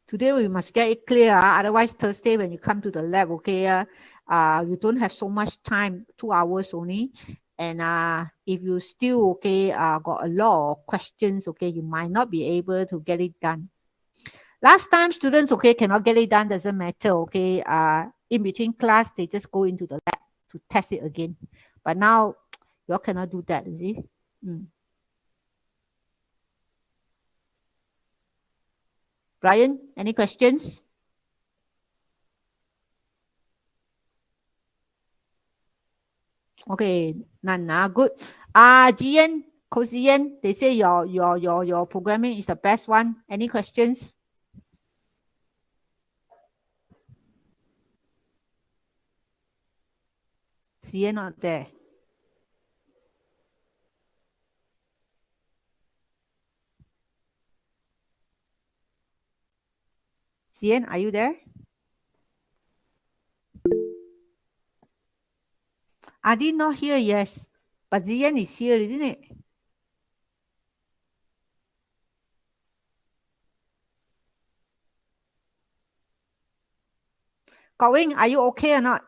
Today we must get it clear. Otherwise, Thursday when you come to the lab, okay, you don't have so much time, 2 hours only. And if you still, okay, got a lot of questions, okay, you might not be able to get it done. Last time students, okay, cannot get it done, doesn't matter, okay. In between class, they just go into the lab to test it again. But now, you all cannot do that, you see. Brian, any questions? Okay, none. Good. Jian, Kozian, they say your programming is the best one. Any questions? Jian not there. Jian, are you there? Adi not here, yes. But Jian is here, isn't it? Going, are you okay or not?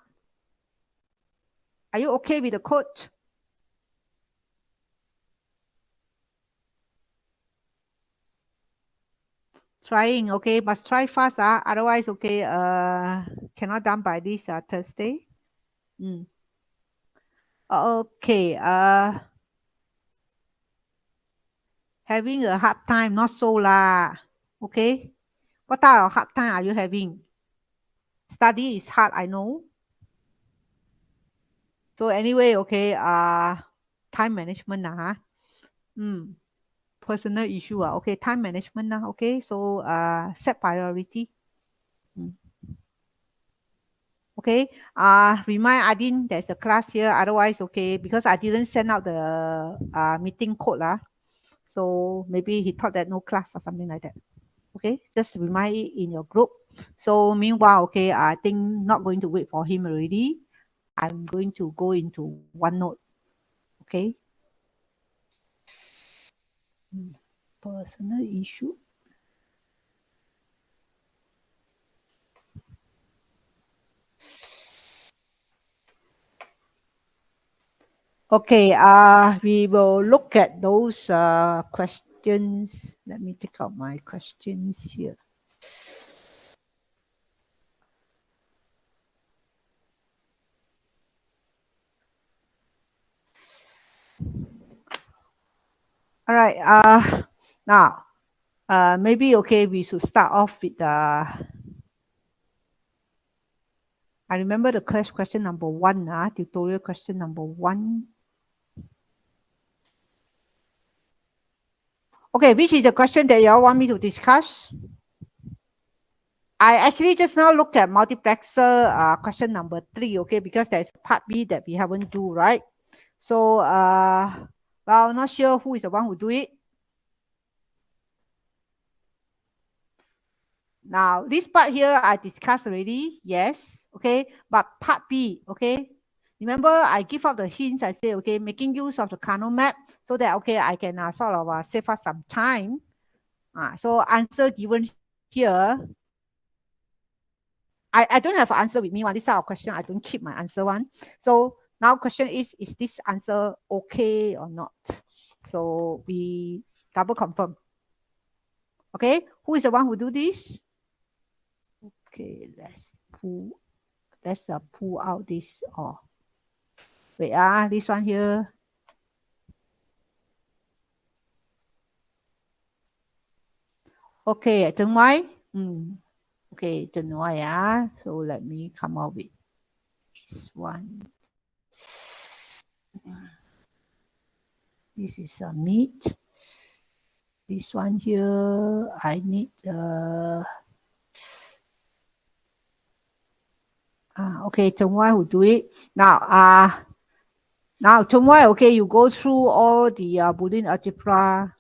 Are you okay with the code? Trying, okay, must try fast, otherwise, okay, cannot done by this Thursday. Okay, having a hard time, not so lah. Okay, what type of hard time are you having? Study is hard, I know. So anyway, okay, time management personal issue okay, time management okay, so set priority. Okay, remind Adin there's a class here, otherwise, okay, because I didn't send out the meeting code so maybe he thought that no class or something like that. Okay, just remind it in your group. So meanwhile, okay, I think not going to wait for him already. I'm going to go into OneNote. Okay. Personal issue. Okay, we will look at those questions. Let me take out my questions here. All right, now, maybe, okay, we should start off with I remember the question number 1, tutorial question number 1. Okay, which is the question that you all want me to discuss? I actually just now look at multiplexer question number 3, okay, because there's part B that we haven't do, right? So, well, not sure who is the one who do it. Now, this part here I discussed already, yes, okay, but part B, okay, remember I give out the hints, I say, okay, making use of the Kano map so that, okay, I can sort of save us some time. So answer given here. I don't have an answer with me on this type of question. I don't keep my answer one. So now question is this answer okay or not? So we double confirm. Okay, who is the one who do this? Okay, let's pull out this. Wait, this one here. Okay, Zheng Wai. Okay, Zheng Wai, so let me come out with this one. This is a meat. This one here, I need okay, Zheng Wai will do it. Now, Zheng Wai, okay, you go through all the Boolean algebra.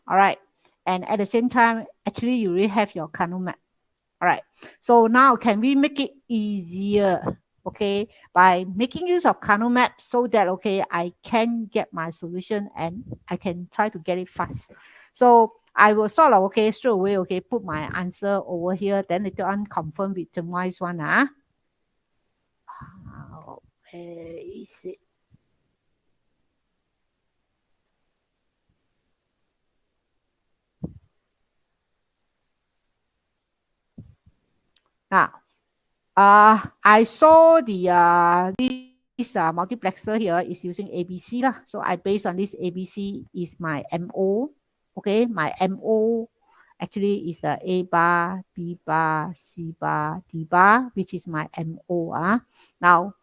All right. And at the same time, actually, you already have your Kano map. All right. So now, can we make it easier? Okay, by making use of Kano map so that, okay, I can get my solution and I can try to get it fast. So I will sort of, okay, straight away, okay, put my answer over here. Then later on confirm with termwise one. Where is it? Now, I saw the this multiplexer here is using ABC lah. So I based on this ABC is my MO. Okay, my MO actually is A bar, B bar, C bar, D bar, which is my MO. Now,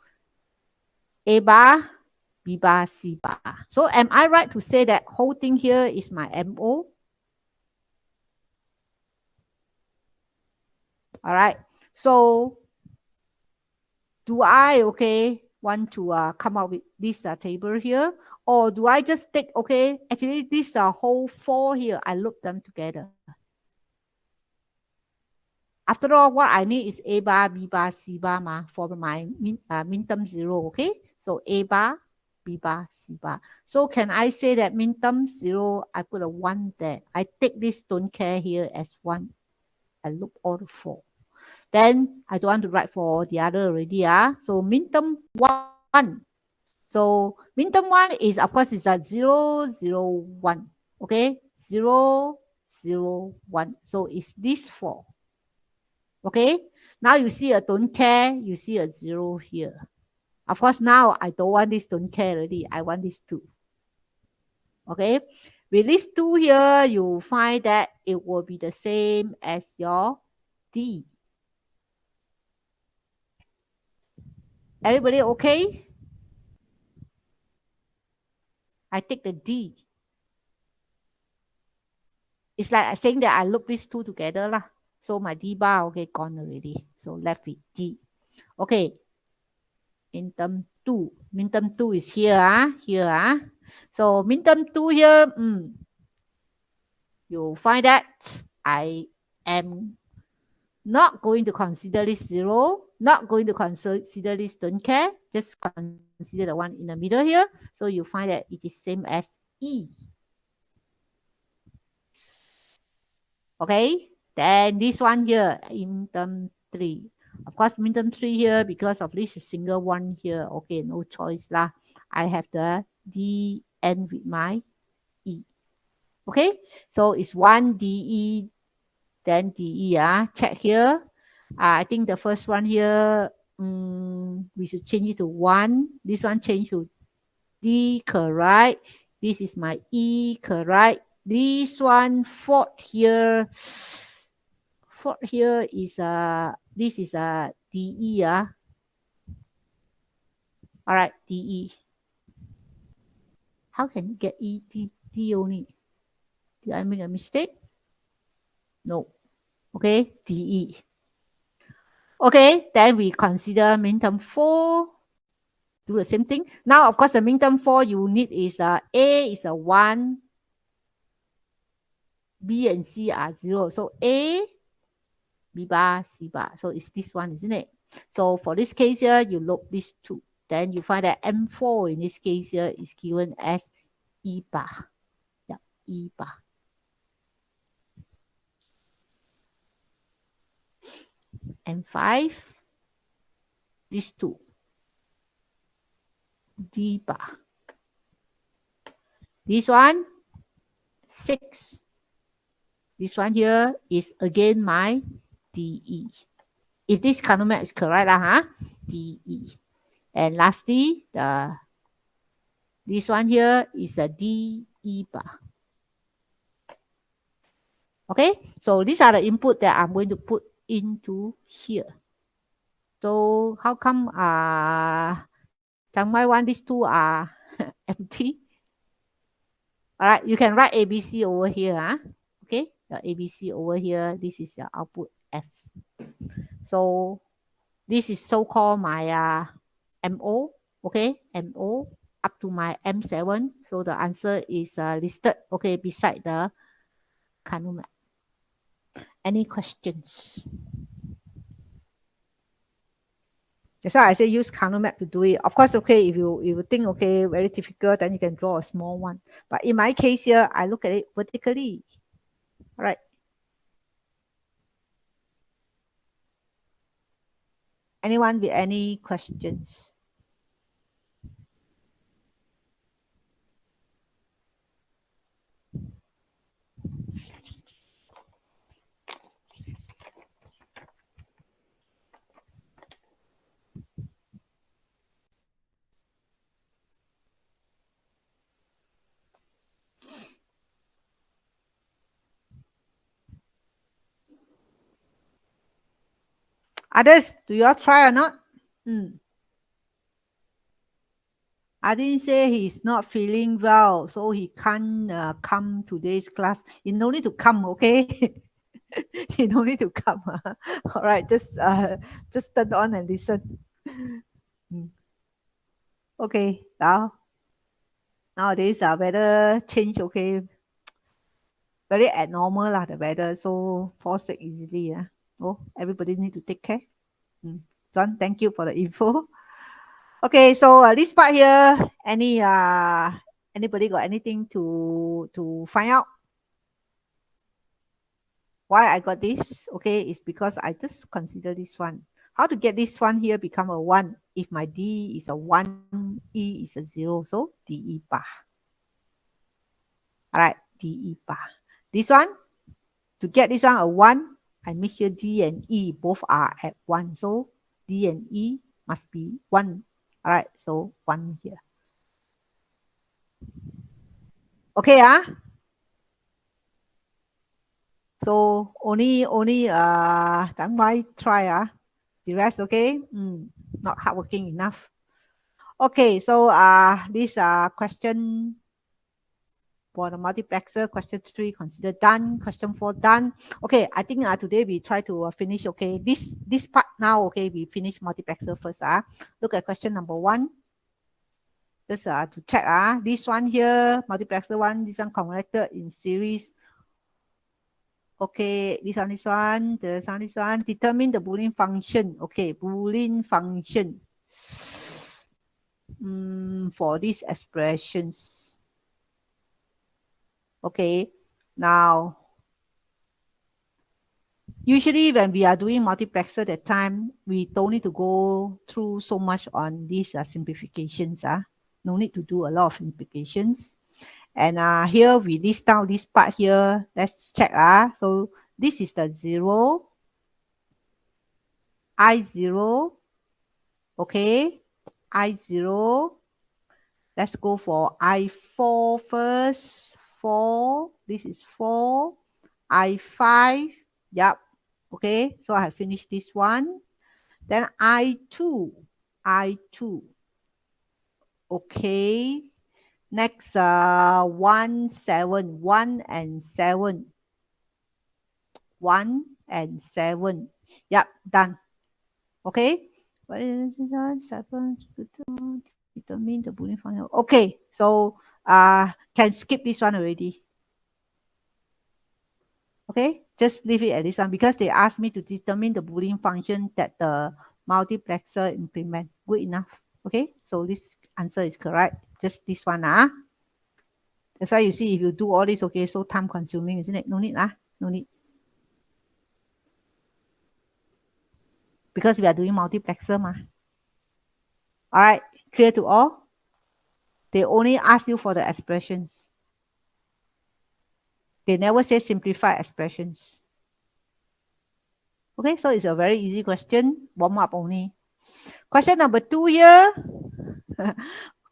A bar, B bar, C bar. So am I right to say that whole thing here is my MO? All right. So do I, okay, want to come up with this table here? Or do I just take, okay, actually this whole four here, I loop them together. After all, what I need is A bar, B bar, C bar for my min-term 0, okay? So A bar, B bar, C bar. So can I say that min-term 0, I put a 1 there. I take this don't care here as 1. I loop all the 4. Then I don't want to write for the other already. So min-term 1. So min-term 1 is, of course, is a 0, 0, 1. Okay? 0, 0, 1. So it's this 4. Okay? Now you see a don't care, you see a 0 here. Of course, now I don't want this don't care already. I want this 2. Okay? With this 2 here, you find that it will be the same as your D. Everybody okay? I take the D. It's like saying that I loop these 2 together lah. So my D bar, okay, gone already. So left with D. Okay. Min-term 2. Min-term 2 is here. Here. So min-term 2 here, you find that I am not going to consider this 0, not going to consider this don't care, just consider the one in the middle here. So you find that it is same as E. Okay, then this one here, min-term 3. Of course, min-term 3 here, because of this single one here, okay, no choice lah. I have the D end with my E. Okay, so it's 1 DE, then DE. Check here. I think the first one here, we should change it to 1. This one change to D, correct. This is my E, correct. This one, fourth here is this is a DE. All right, DE. How can you get E, D only? Did I make a mistake? No. Okay, DE. Okay, then we consider min-term 4. Do the same thing. Now, of course, the min-term 4 you need is A is a 1. B and C are 0. So A, B bar, C bar. So it's this one, isn't it? So for this case here, you loop these 2. Then you find that M4 in this case here is given as E bar. Yeah, E bar. M5, these 2. D bar. This one, 6. This one here is again my DE. If this Combinational is correct, DE. And lastly, this one here is a DE bar. Okay, so these are the input that I'm going to put into here. So how come why one these 2 are empty? All right, you can write ABC over here. Okay, the ABC over here, this is your output F. So this is so-called my MO, okay, MO up to my M7. So the answer is listed, okay, beside the Combinational. Any questions? That's why I say use Combinational to do it. Of course, okay, if you think, okay, very difficult, then you can draw a small one. But in my case here, I look at it vertically. All right. Anyone with any questions? Others, do you all try or not? I didn't say he's not feeling well, so he can't come today's class. You no need to come, okay? You no need to come. All right, just turn on and listen. Okay, nowadays weather change, okay, very abnormal lah the weather, so fall sick easily. Oh, everybody need to take care. John, thank you for the info. Okay, so this part here, anybody got anything to find out? Why I got this? Okay, it's because I just consider this one. How to get this one here become a 1? If my D is a 1, E is a 0, so DE bar. All right, DE bar. This one, to get this one a 1, I make sure D and E both are at 1. So D and E must be 1. All right, so 1 here. Okay, so only Tang Mai try, the rest okay, not hardworking enough. Okay, so this question for the multiplexer, question 3 consider done, question 4 done. Okay, I think today we try to finish. Okay, this part now. Okay, we finish multiplexer first. Look at question number 1. Just to check. This one here, multiplexer 1, this one connected in series. Okay, this one, this one. Determine the Boolean function. Okay, Boolean function. For these expressions. Okay, now usually when we are doing multiplexer that time, we don't need to go through so much on these simplifications. No need to do a lot of simplifications. And here we list down this part here. Let's check. So this is the 0, I0. Okay, I0. Let's go for I4 first. 4. This is 4. I5. Yep. Okay, so I have finished this one. Then I2. I2. Okay. Next, 1, 7. 1 and 7. 1 and 7. Yep, done. Okay. What is 7? Determine the Boolean function. Okay, so can skip this one already. Okay, just leave it at this one because they asked me to determine the Boolean function that the multiplexer implement. Good enough. Okay, so this answer is correct. Just this one. That's why you see if you do all this, okay, so time consuming, isn't it? No need. No need. Because we are doing multiplexer. All right, clear to all? They only ask you for the expressions. They never say simplify expressions. Okay, so it's a very easy question. Warm up only. Question number 2 here.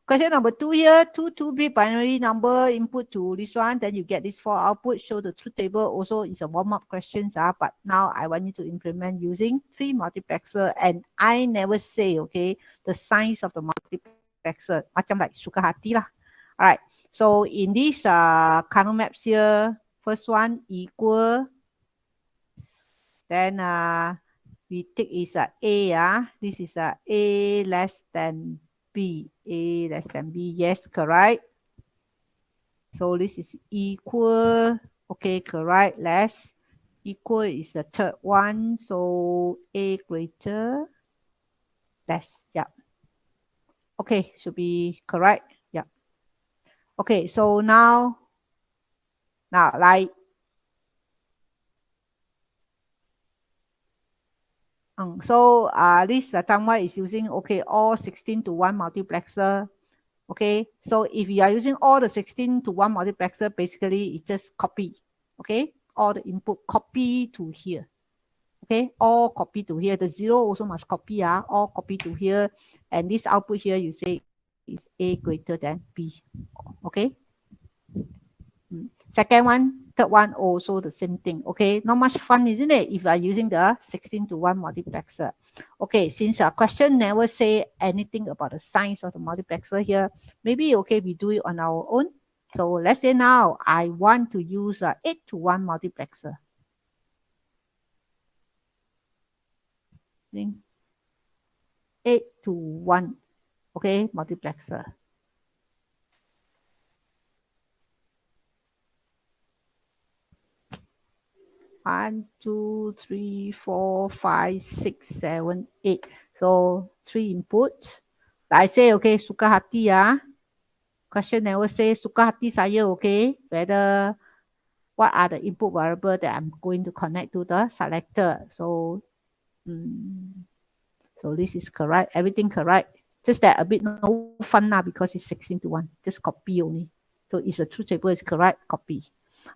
Question number 2 here. 2-bit binary number input to this one. Then you get this 4 output. Show the truth table. Also, it's a warm-up questions. But now I want you to implement using 3 multiplexer. And I never say, okay, the size of the multiplexer. Macam like suka hati lah. All right. So in this Kano maps here, first one equal. Then we take is A. This is A less than B. A less than B. Yes, correct. So this is equal. Okay, correct. Less. Equal is the third one. So A greater. Less. Yeah. Okay, should be correct. Yeah. Okay, so now like So this Tangwai is using, okay, all 16 to 1 multiplexer. Okay, so if you are using all the 16 to 1 multiplexer, basically it just copy. Okay, all the input copy to here. Okay, all copy to here. The 0 also must copy, all copy to here. And this output here, you say is A greater than B. Okay. Second one, third one, also the same thing. Okay, not much fun, isn't it? If you are using the 16 to 1 multiplexer. Okay, since our question never say anything about the size of the multiplexer here, maybe okay, we do it on our own. So let's say now I want to use a 8 to 1 multiplexer. 8 to 1, okay, multiplexer. One, two, three, four, five, six, seven, 8. So 3 inputs. I say, okay, suka hati ya. Question never say suka hati saya, okay? Whether what are the input variable that I'm going to connect to the selector. So, so this is correct. Everything correct. Just that a bit no fun now because it's 16 to 1. Just copy only. So if the truth table is correct, copy.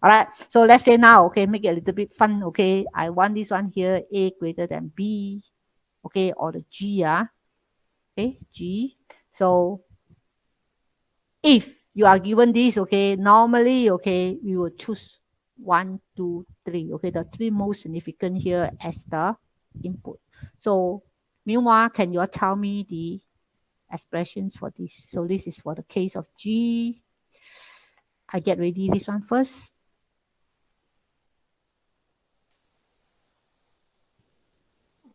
All right. So let's say now, okay, make it a little bit fun. Okay, I want this one here, A greater than B. Okay, or the G, okay, G. So if you are given this, okay, normally, okay, we will choose 1, 2, 3. Okay, the 3 most significant here as the input. So meanwhile, can you tell me the expressions for this? So this is for the case of G. I get ready this one first.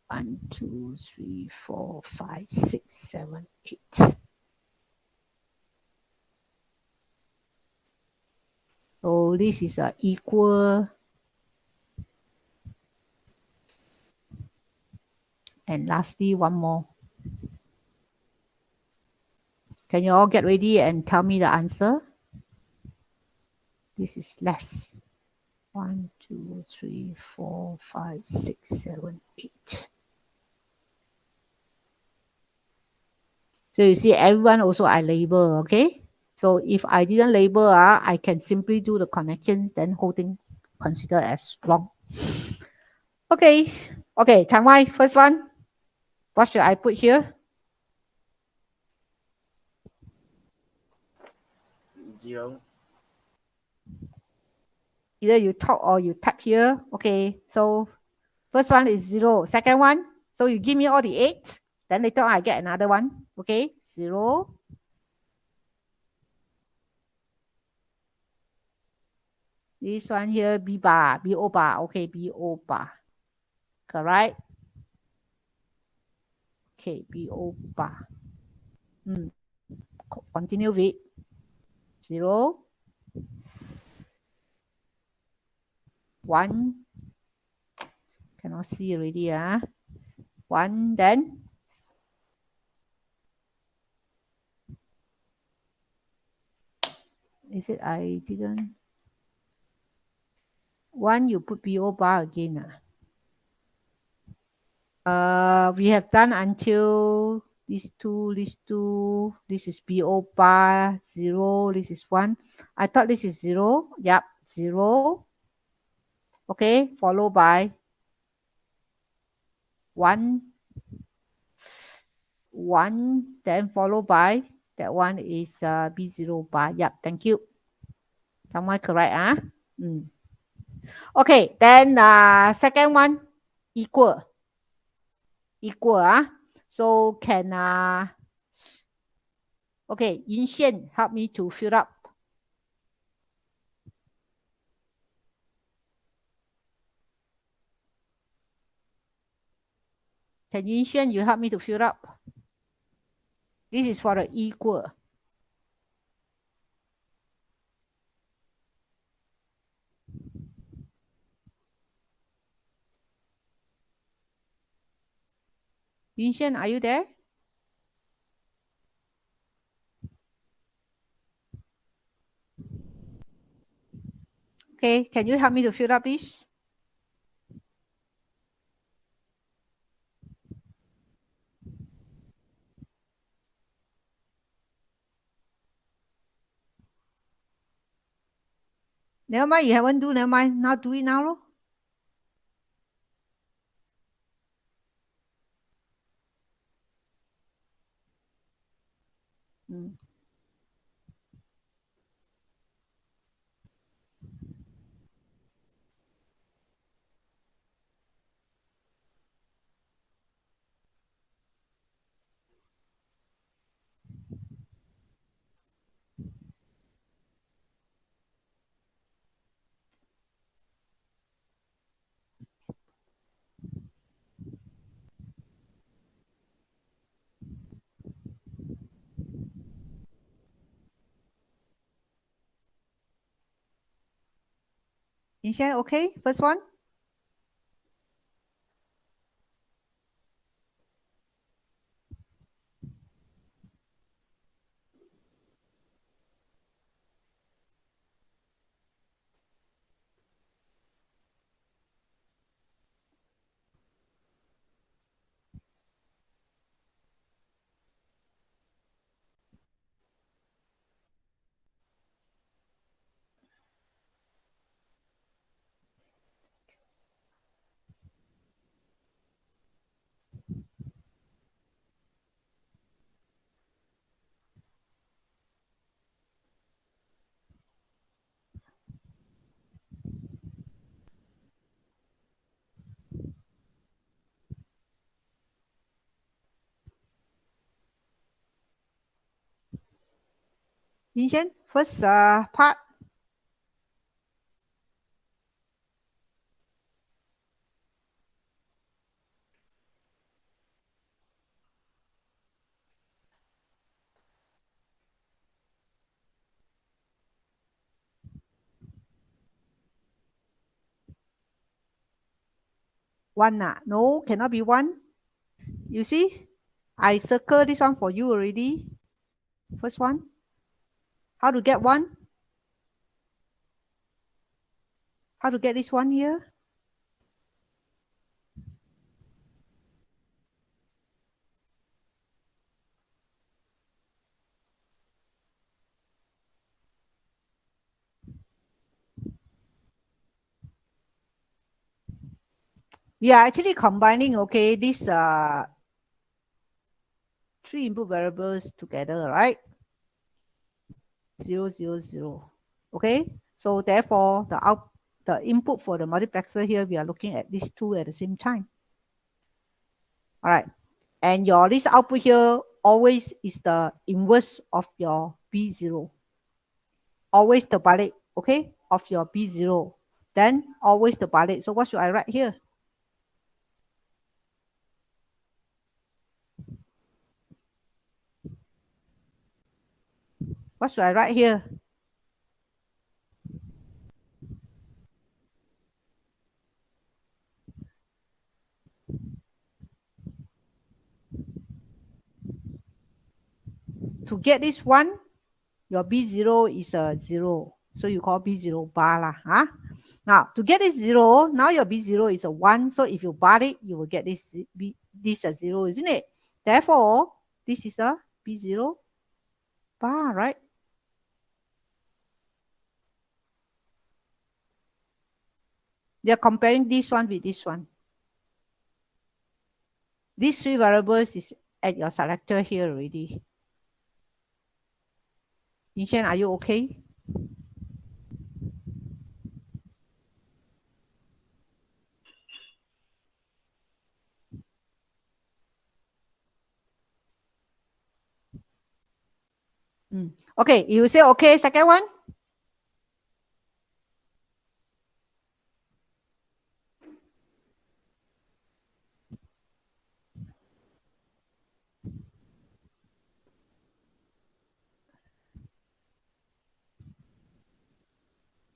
1, 2, 3, 4, 5, 6, 7, 8. So this is equal. And lastly, one more. Can you all get ready and tell me the answer? This is less. 1, 2, 3, 4, 5, 6, 7, 8. So you see, everyone also I label, okay? So if I didn't label, I can simply do the connections, then whole thing considered as wrong. Okay, okay, Chang Wai, first one. What should I put here? 0. Either you talk or you type here. Okay, so first one is 0. Second one, so you give me all the 8. Then later on I get another one. Okay, 0. This one here, B bar, BO bar. Okay, BO bar. Correct? Okay, BO bar. Continue with 0. 1. Cannot see already. 1, then is it I didn't? 1, you put BO bar again. We have done until these two, this is BO bar, 0, this is 1. I thought this is 0. Yep, 0. Okay, followed by 1, 1, then followed by that one is B0 bar. Yep, thank you. Someone correct, Okay, then second one, equal. Equal, so can okay, Yin Xian help me to fill up. Can Yin Xian you help me to fill up? This is for the equal. Yin Xian, are you there? Okay, can you help me to fill up, please? Never mind, you haven't do, never mind. Now do it now, lor. Mm. 你先 OK first one. First part. One. No, cannot be one. You see, I circle this one for you already. First one. How to get one? How to get this one here? We are actually combining, okay, these three input variables together, right? 0, 0, 0. Okay, so therefore the input for the multiplexer here, we are looking at these two at the same time. All right, and your this output here always is the inverse of your B0. Always the balik, okay, of your B0. Then always the balik. So what should I write here? What should I write here? To get this one, your B0 is a 0. So you call B0 bar lah. Huh? Now, to get this 0, now your B0 is a 1. So if you bar it, you will get this a 0, isn't it? Therefore, this is a B0 bar, right? They are comparing this one with this one. These three variables is at your selector here already. Yinshan, are you okay? Okay, you say okay, second one?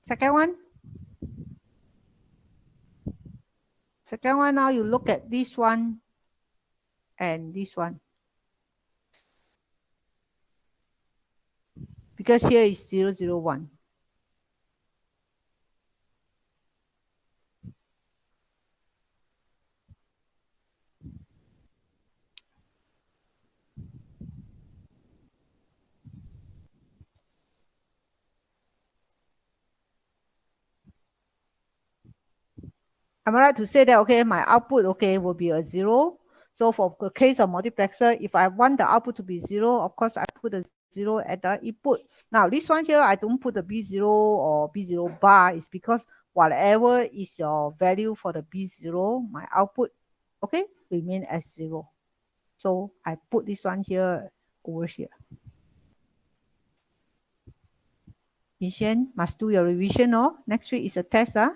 Second one? Second one, now you look at this one and this one. Because here is 0, 0, 1. Am I right to say that, okay, my output, okay, will be a 0? So for the case of multiplexer, if I want the output to be 0, of course, I put a 0 at the input. Now, this one here, I don't put the B0 or B0 bar. It's because whatever is your value for the B0, my output, okay, remain as 0. So I put this one here over here. Yishan, must do your revision, oh. Next week is a test, huh?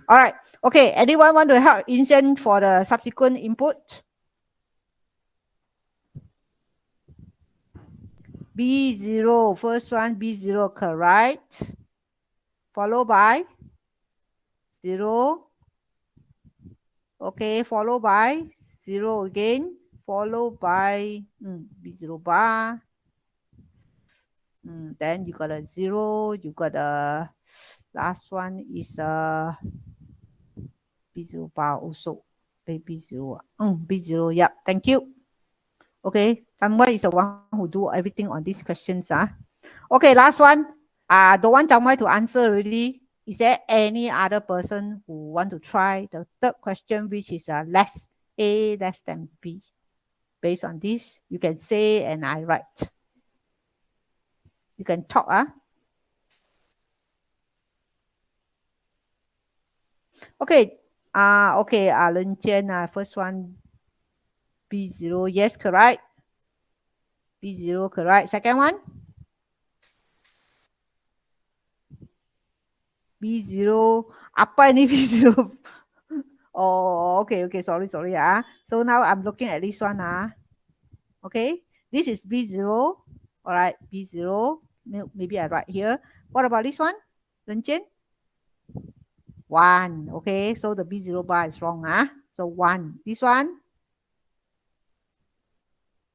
All right. Okay. Anyone want to help Yishan for the subsequent input? B0, first one, B0, correct. Followed by 0. Okay, followed by 0 again. Followed by B0 bar. Then you got a 0. You got a last one is a B0 bar also. B0. B0, yeah. Thank you. Okay, Tangwai is the one who do everything on these questions. Okay, last one. Don't want Tangwai to answer already. Is there any other person who want to try the third question, which is less A less than B? Based on this, you can say and I write. You can talk. Okay. Okay. Len Jian, first one, B0. Yes, correct. B0, correct. Second one, B0. Apa ini B0? Oh, okay. Sorry. So now I'm looking at this one. Okay. This is B0. All right. B0. Maybe I write here. What about this one? Len Jian? 1. Okay. So the B0 bar is wrong. So 1. This one?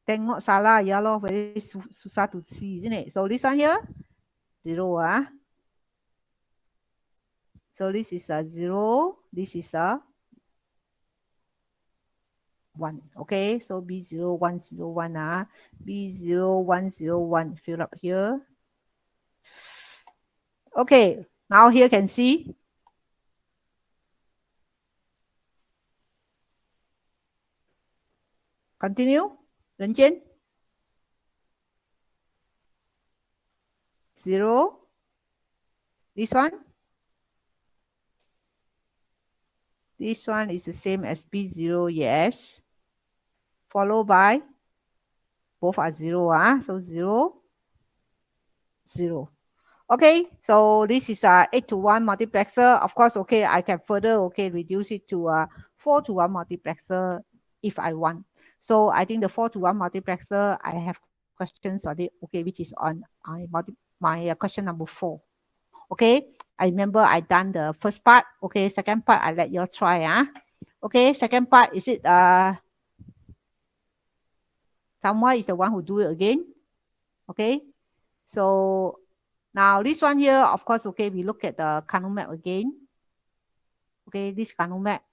Tengok salah. Ya loh. Very susah to see, isn't it? So this one here? 0. So this is a 0. This is a 1. Okay, so B0101. B0101. Fill up here. Okay, now here can see. Continue. Ren Jian. 0. This one. This one is the same as B0, yes. Followed by, both are 0, so 0, 0. Okay, so this is a 8-to-1 multiplexer. Of course, okay, I can further, okay, reduce it to a 4-to-1 multiplexer if I want. So I think the 4-to-1 multiplexer, I have questions on it, okay, which is on my question number 4. Okay, I remember I done the first part. Okay, second part, I let you try. Okay, second part, is it someone is the one who do it again? Okay, so now this one here, of course, okay, we look at the Carnot map again. Okay, this Carnot map.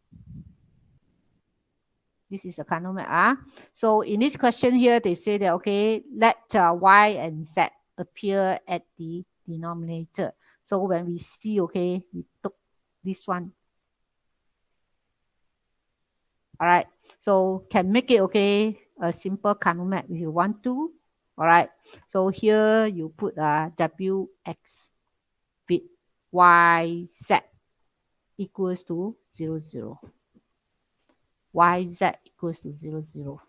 This is the Carnot map. So in this question here, they say that, okay, let y and z appear at the denominator. So when we see, okay, we took this one. All right, so can make it, okay, a simple Carnot map if you want to. All right, so here you put wx bit yz equals to 0, 0. yz equals to 0, 0.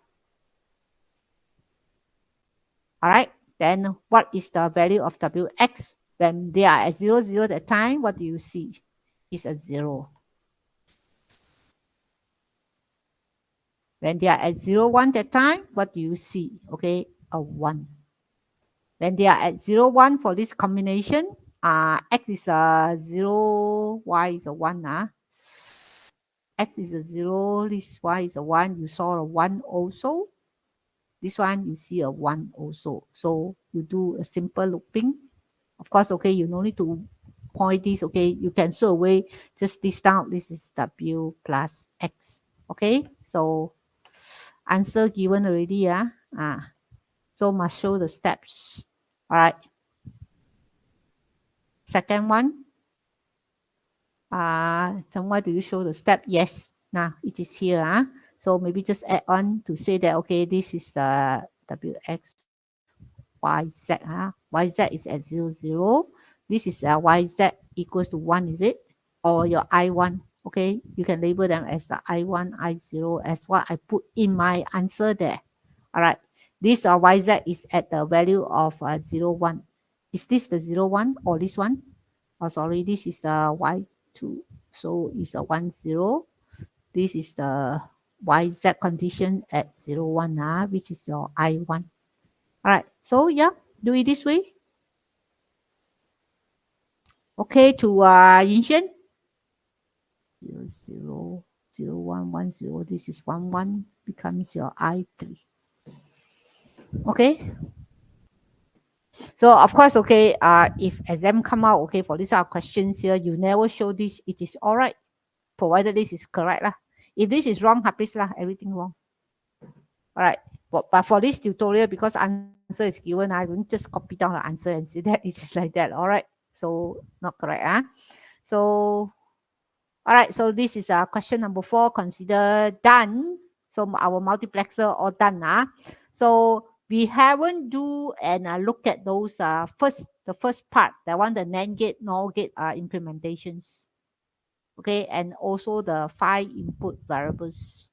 All right, then what is the value of wx? When they are at 0, 0 at time, what do you see? It's a 0. When they are at 0, 1 that time, what do you see? Okay, a 1. When they are at 0, 1 for this combination, x is a 0, y is a 1. X is a 0, this y is a 1. You saw a 1 also. This one, you see a 1 also. So you do a simple looping. Of course, okay, you no need to point this, okay. You can show away just this down. This is w plus x. Okay, so answer given already. So must show the steps. All right. Second one. So why do you show the step? Yes. Now it is here. So maybe just add on to say that, okay, this is the WX, YZ. YZ is at 0, 0. This is YZ equals to 1, is it? Or your I1. Okay, you can label them as the I1, I0 as what I put in my answer there. All right. This YZ is at the value of 0, 1. Is this the 0, 1 or this one? Oh, sorry, this is the Y2. So it's a 1, 0. This is the YZ condition at 0, 1, which is your I1. All right. So yeah, do it this way. Okay, to Yinxian. 0, 0, 0, 1, 1, 0. This is 1, 1 becomes your I3. Okay. So of course, okay, if exam come out, okay, for these questions here, you never show this, it is all right, provided this is correct lah. If this is wrong, habis lah, everything wrong. All right. But for this tutorial, because answer is given, I don't just copy down the answer and say that it's just like that. All right. So not correct. So, all right. So this is question number 4. Consider done. So our multiplexer all done. So we haven't do and look at those the first part, that one, the NAND gate, NOR gate implementations. Okay, and also the 5 input variables.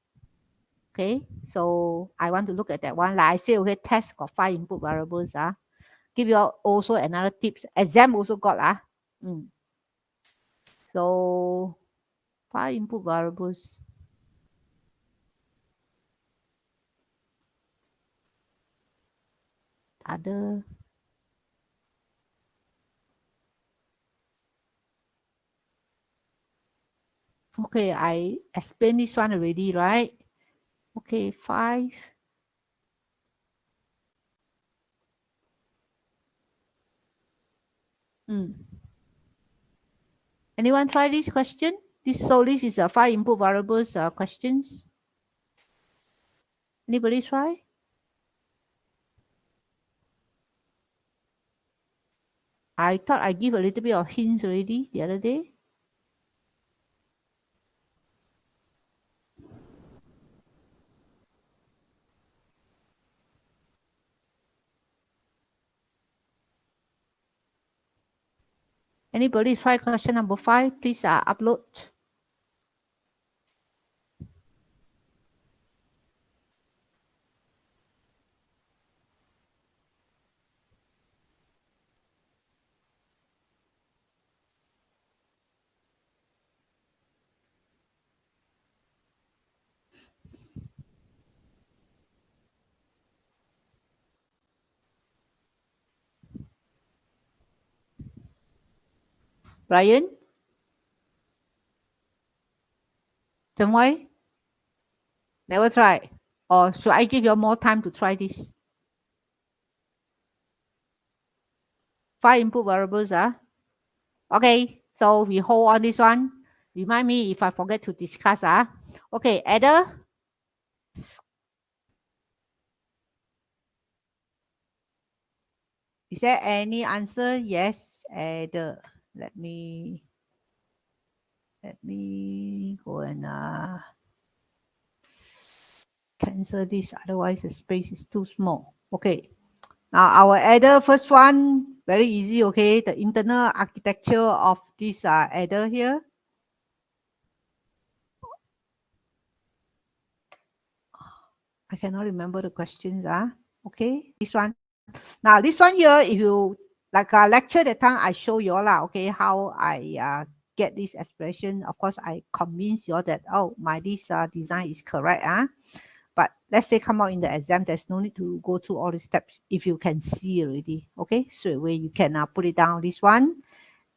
Okay, so I want to look at that one. Like I say, okay, test got 5 input variables. Give you also another tips. Exam also got. So 5 input variables. Other. Okay, I explained this one already, right? Okay, 5. Anyone try this question? This is a 5 input variables questions. Anybody try? I thought I give a little bit of hints already the other day. Anybody try question number 5? Please upload. Ryan? Then why? Never try. Or should I give you more time to try this? 5 input variables. Okay, so we hold on this one. Remind me if I forget to discuss. Okay, Ada? Is there any answer? Yes, Ada. Let me go and cancel this, otherwise the space is too small. Okay, now our adder, first one, very easy. Okay, the internal architecture of this adder here. I cannot remember the questions. Okay, this one. Now this one here, if you like a lecture that time, I show you all okay, how I get this expression. Of course, I convince you all that, oh, my this design is correct. But let's say come out in the exam, there's no need to go through all the steps if you can see already. Okay, straight away you can put it down, this one.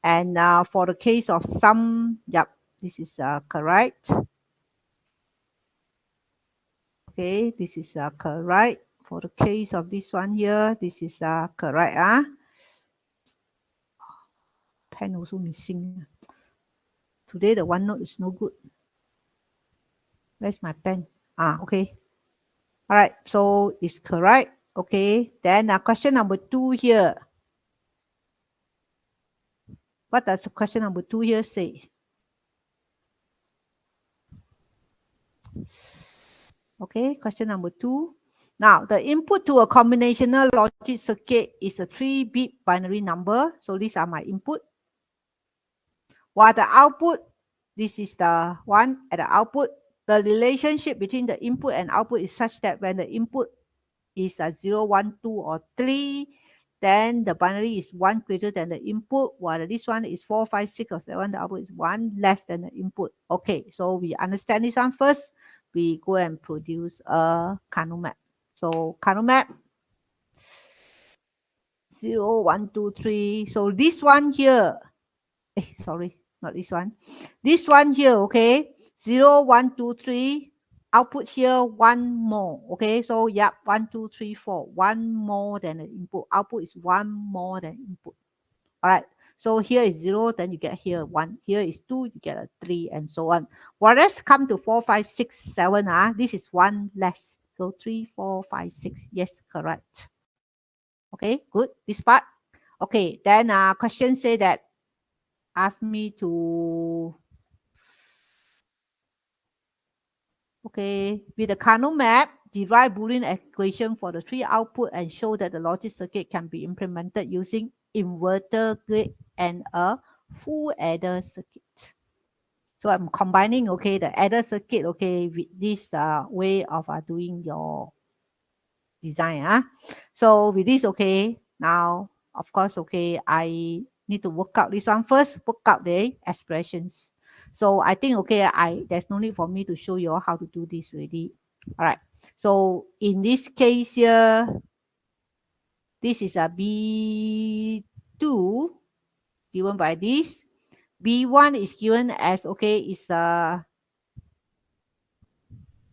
And for the case of some, yep, this is correct. Okay, this is correct. For the case of this one here, this is correct. Pen also missing. Today the OneNote is no good. Where's my pen? Okay. All right, so it's correct. Okay, then question number 2 here. What does question number 2 here say? Okay, question number 2. Now, the input to a combinational logic circuit is a 3-bit binary number. So these are my input. While the output, this is the one at the output. The relationship between the input and output is such that when the input is a 0, 1, 2, or 3, then the binary is 1 greater than the input, while this one is 4, 5, 6, or 7, the output is 1 less than the input. Okay, so we understand this one first. We go and produce a Kano map. So Kano map 0, 1, 2, 3. So this one here, sorry, not this one. This one here, okay, 0, 1, 2, 3. Output here, 1 more. Okay, so yep, 1, 2, 3, 4. 1 more than the input. Output is 1 more than input. All right. So here is 0, then you get here 1. Here is 2, you get a 3, and so on. Whereas come to 4, 5, 6, 7, this is 1 less. So 3, 4, 5, 6. Yes, correct. Okay, good. This part. Okay, then question say that ask me to, okay, with the Kano map, derive Boolean equation for the 3 output and show that the logic circuit can be implemented using inverter gate and a full adder circuit. So I'm combining, okay, the adder circuit, okay, with this way of doing your design. So with this, okay, now, of course, okay, I need to work out this one first, work out the expressions. So I think, okay, there's no need for me to show you all how to do this already. All right. So in this case here, this is a B2 given by this. B1 is given as, okay, is a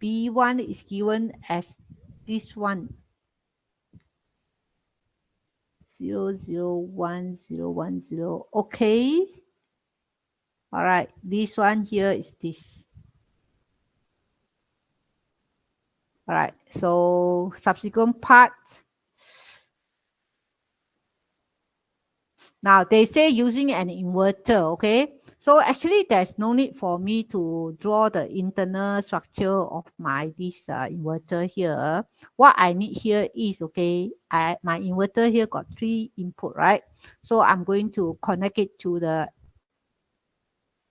B1 is given as this one. 0, 0, 1, 0, 1, 0. Okay. All right. This one here is this. All right. So subsequent part. Now they say using an inverter. Okay. So actually there's no need for me to draw the internal structure of my this inverter here. What I need here is, okay, my inverter here got 3 input, right? So I'm going to connect it to the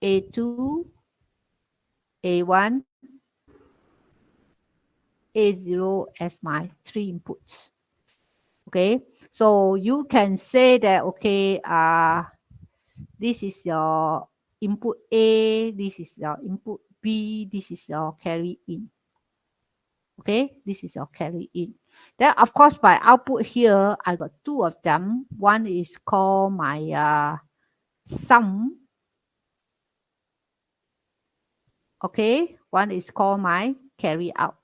A2, A1, A0 as my 3 inputs. Okay, so you can say that, okay, this is your input A, this is your input B, this is your carry in. Okay, this is your carry in. Then, of course, by output here, I got 2 of them. One is called my sum. Okay, one is called my carry out.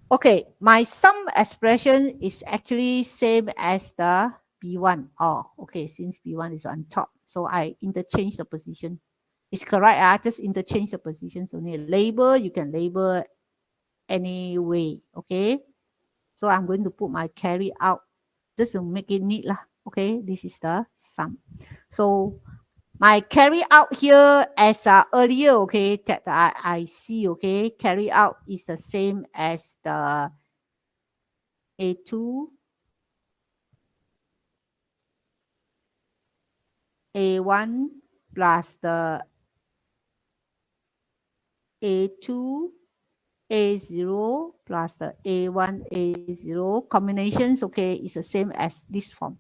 Okay, my sum expression is actually same as the B1. Oh, okay, since B1 is on top, so I interchange the position. It's correct. I just interchange the positions only. Label, you can label any way. Okay, so I'm going to put my carry out just to make it neat lah. Okay, this is the sum. So my carry out here as earlier, okay, that I see, okay, carry out is the same as the A2, A1 plus the A2, A0 plus the A1, A0 combinations, okay, is the same as this form.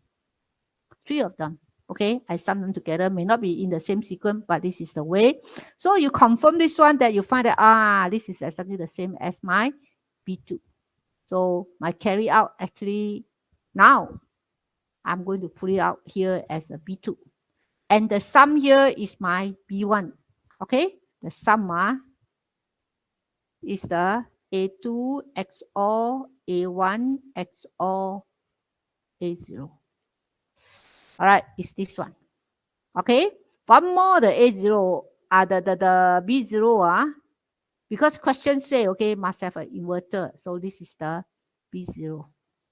3 of them. Okay, I sum them together. May not be in the same sequence, but this is the way. So you confirm this one, that you find that, this is exactly the same as my B2. So my carry out actually, now I'm going to put it out here as a B2. And the sum here is my B1. Okay, the sum is the A2 XOR A1 XOR A0. All right, it's this one. Okay, one more, the A0, the B0, because questions say, okay, must have an inverter. So this is the B0.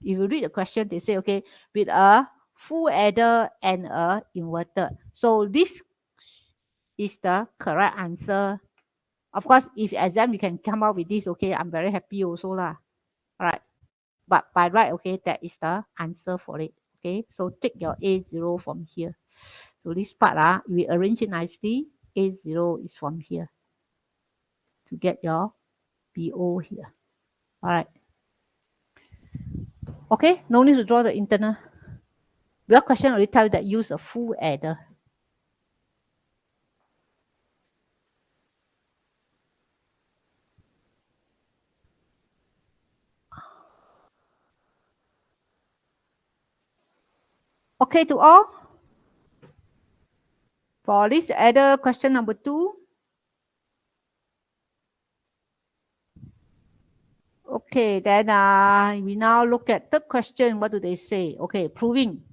If you read the question, they say, okay, with a full adder and a inverter. So this is the correct answer Of course, if exam you can come up with this, okay, I'm very happy also lah. All right. But by right, okay, that is the answer for it. Okay, so take your A0 from here. So this part, we arrange it nicely. A0 is from here to get your BO here. All right. Okay, no need to draw the internal. Your question already tell you that use a full adder. Okay to all? For this adder question number 2. Okay, then we now look at third question. What do they say? Okay, proving.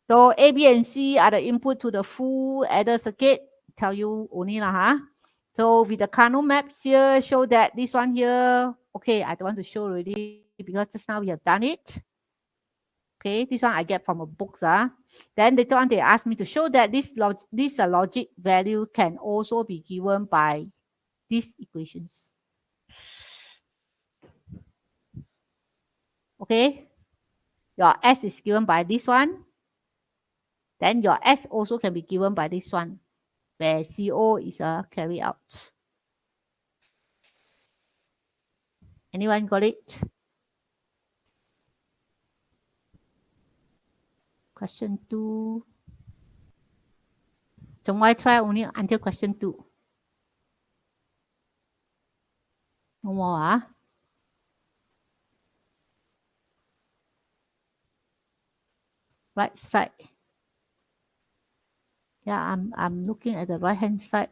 So A, B, and C are the input to the full adder circuit. Tell you only lah, huh? So with the Kano maps here, show that this one here. Okay, I don't want to show already because just now we have done it. Okay, this one I get from a book. Then later on they ask me to show that this logic value can also be given by these equations. Okay, your S is given by this one. Then your S also can be given by this one, where CO is a carry out. Anyone got it? Question 2. Don't why try only until question 2. No more, right side. Yeah, I'm looking at the right hand side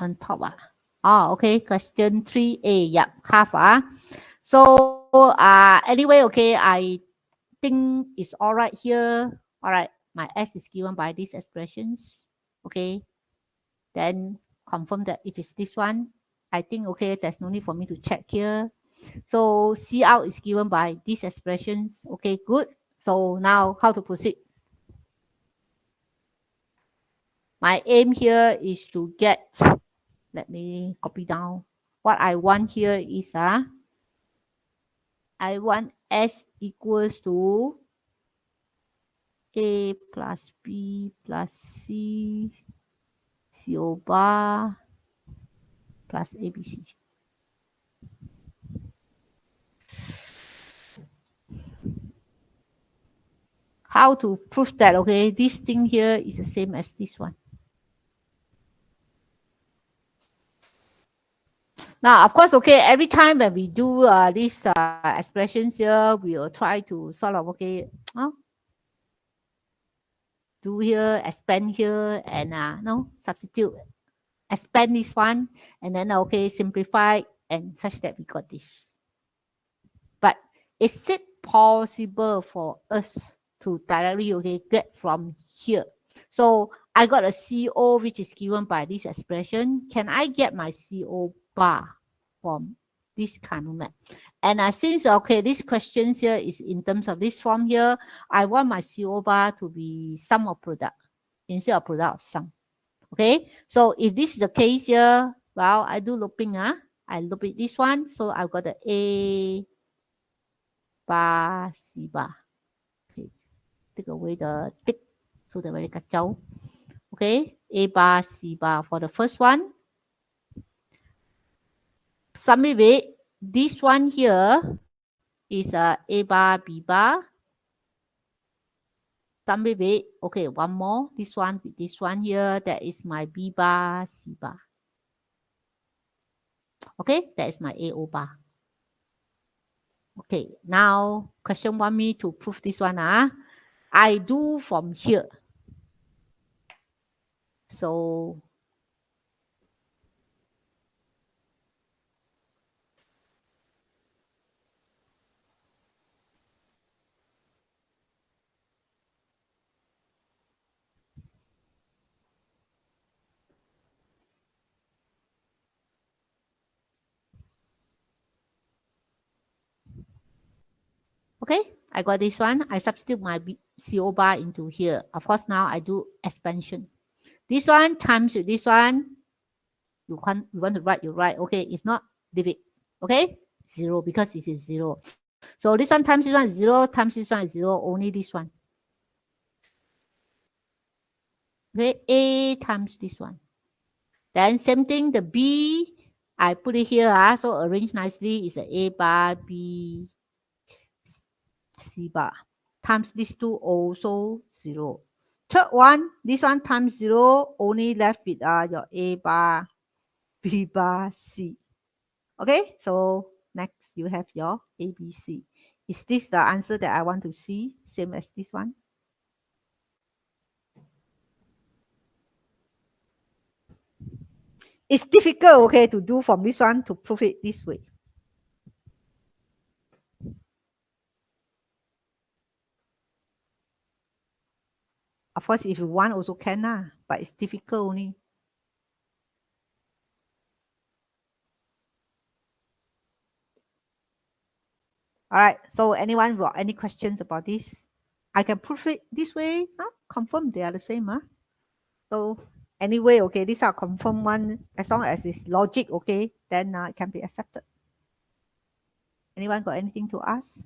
on top. Okay, question 3A. Yep, half. So anyway, okay, I think it's all right here. All right, my S is given by these expressions. Okay, then confirm that it is this one. I think, okay, there's no need for me to check here. So C out is given by these expressions. Okay, good. So now how to proceed? My aim here is to get, let me copy down. What I want here is, I want S equals to A plus B plus C, CO bar plus ABC. How to prove that? Okay, this thing here is the same as this one. Now, of course, okay, every time when we do these expressions here, we will try to sort of, okay, do here, expand here, and substitute, expand this one, and then, okay, simplify, and such that we got this. But is it possible for us to directly, okay, get from here? So I got a CO which is given by this expression. Can I get my CO bar from this kind of map? And since, okay, this question here is in terms of this form here, I want my CO bar to be sum of product instead of product of sum. Okay, so if this is the case here, well, I do looping. I loop it this one. So I've got the A bar, C bar. Okay, take away the tick so that very kacau. Okay, A bar, C bar for the first one. Sum of it, this one here is A bar, B bar. Sum of it, okay, one more. This one with this one here, that is my B bar, C bar. Okay, that is my AO bar. Okay, now question want me to prove this one. I do from here. So okay, I got this one. I substitute my CO bar into here. Of course, now I do expansion. This one times with this one. You want to write, you write. Okay, if not, leave it. Okay, 0 because this is 0. So this one times this one is 0 times this one is 0, only this one. Okay, A times this one. Then same thing, the B, I put it here, so arrange nicely, is a A bar, B, C bar. Times these two also 0. Third one, this one times 0, only left with your A bar, B bar, C. Okay, so next you have your A, B, C. Is this the answer that I want to see? Same as this one? It's difficult, okay, to do from this one to prove it this way. Of course, if you want also can, but it's difficult only. All right, so anyone got any questions about this? I can prove it this way, confirm they are the same. So anyway, okay, these are confirmed one. As long as it's logic, okay, then it can be accepted. Anyone got anything to ask?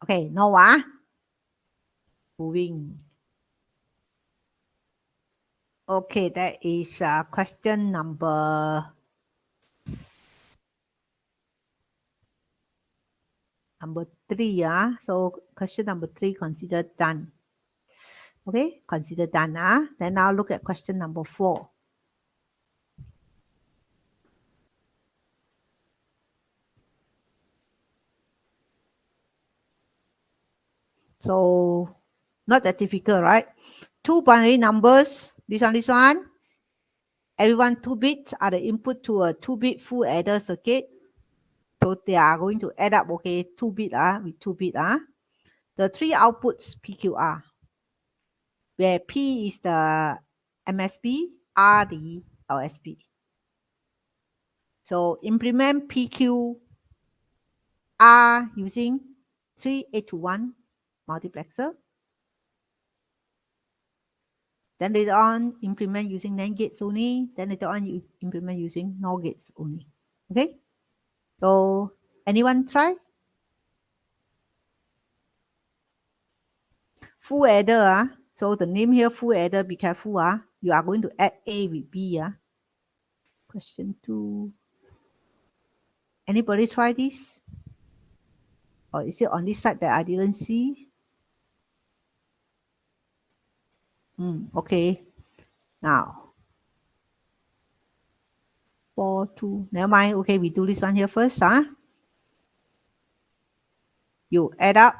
Okay, no, moving. Okay, that is question number 3. So question number 3 considered done. Okay, consider done. Then now look at question number 4. So not that difficult, right? Two binary numbers, this one. Everyone 2 bits are the input to a 2-bit full adder circuit. So they are going to add up, okay, 2 bit with 2 bit. The 3 outputs PQR, where P is the MSB, R the LSB. So implement PQR using 3 8 to 1 multiplexer. Then later on, implement using NAND gates only. Then later on, you implement using NOR gates only. Okay? So anyone try? Full adder. So the name here, full adder, be careful. You are going to add A with B. Question 2. Anybody try this? Or is it on this side that I didn't see? Okay. Now, 4, 2. Never mind. Okay, we do this one here first. You add up.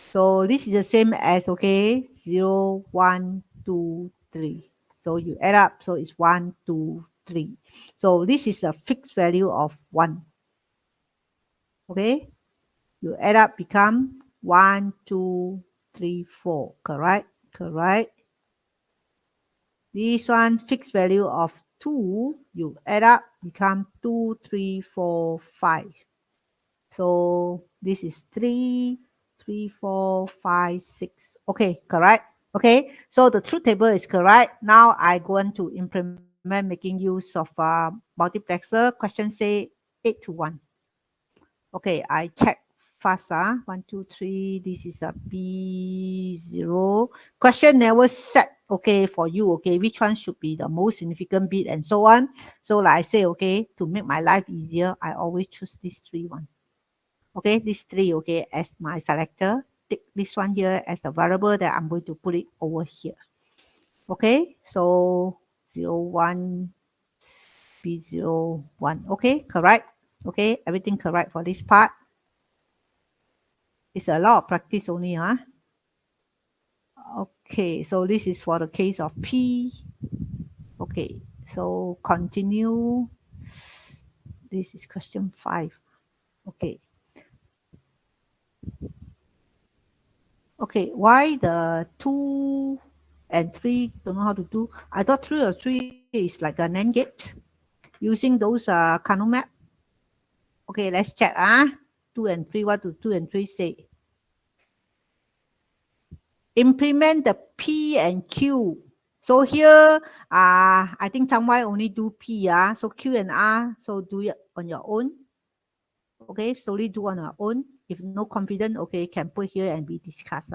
So this is the same as, okay, 0, 1, 2, 3. So you add up. So it's 1, 2, 3. So this is a fixed value of 1. Okay. You add up, become 1, 2, 3, 4. Correct? Correct. This one fixed value of 2, you add up, become 2, 3, 4, 5. So this is 3, 3, 4, 5, 6. Okay, correct. Okay, so the truth table is correct. Now I going to implement making use of multiplexer. Question say 8 to 1. Okay, I check fast. 1, 2, 3. This is a B0. Question never set, okay, for you, okay, which one should be the most significant bit and so on. So like I say, okay, to make my life easier, I always choose this 3 one. Okay, this 3, okay, as my selector. Take this one here as the variable that I'm going to put it over here. Okay, so 0, 1, B0, 1. Okay, correct. Okay, everything correct for this part. It's a lot of practice only. Okay, so this is for the case of P. Okay, so continue. This is question 5. Okay. Okay, why the 2 and 3 don't know how to do? I thought 3 or 3 is like a NAND gate using those Kano map. Okay, let's check. 2 and 3, what do 2 and 3 say? Implement the P and Q. So here, I think Tangwai only do P. So Q and R, so do it on your own. Okay, slowly do on your own. If no confident, okay, can put here and be discussed.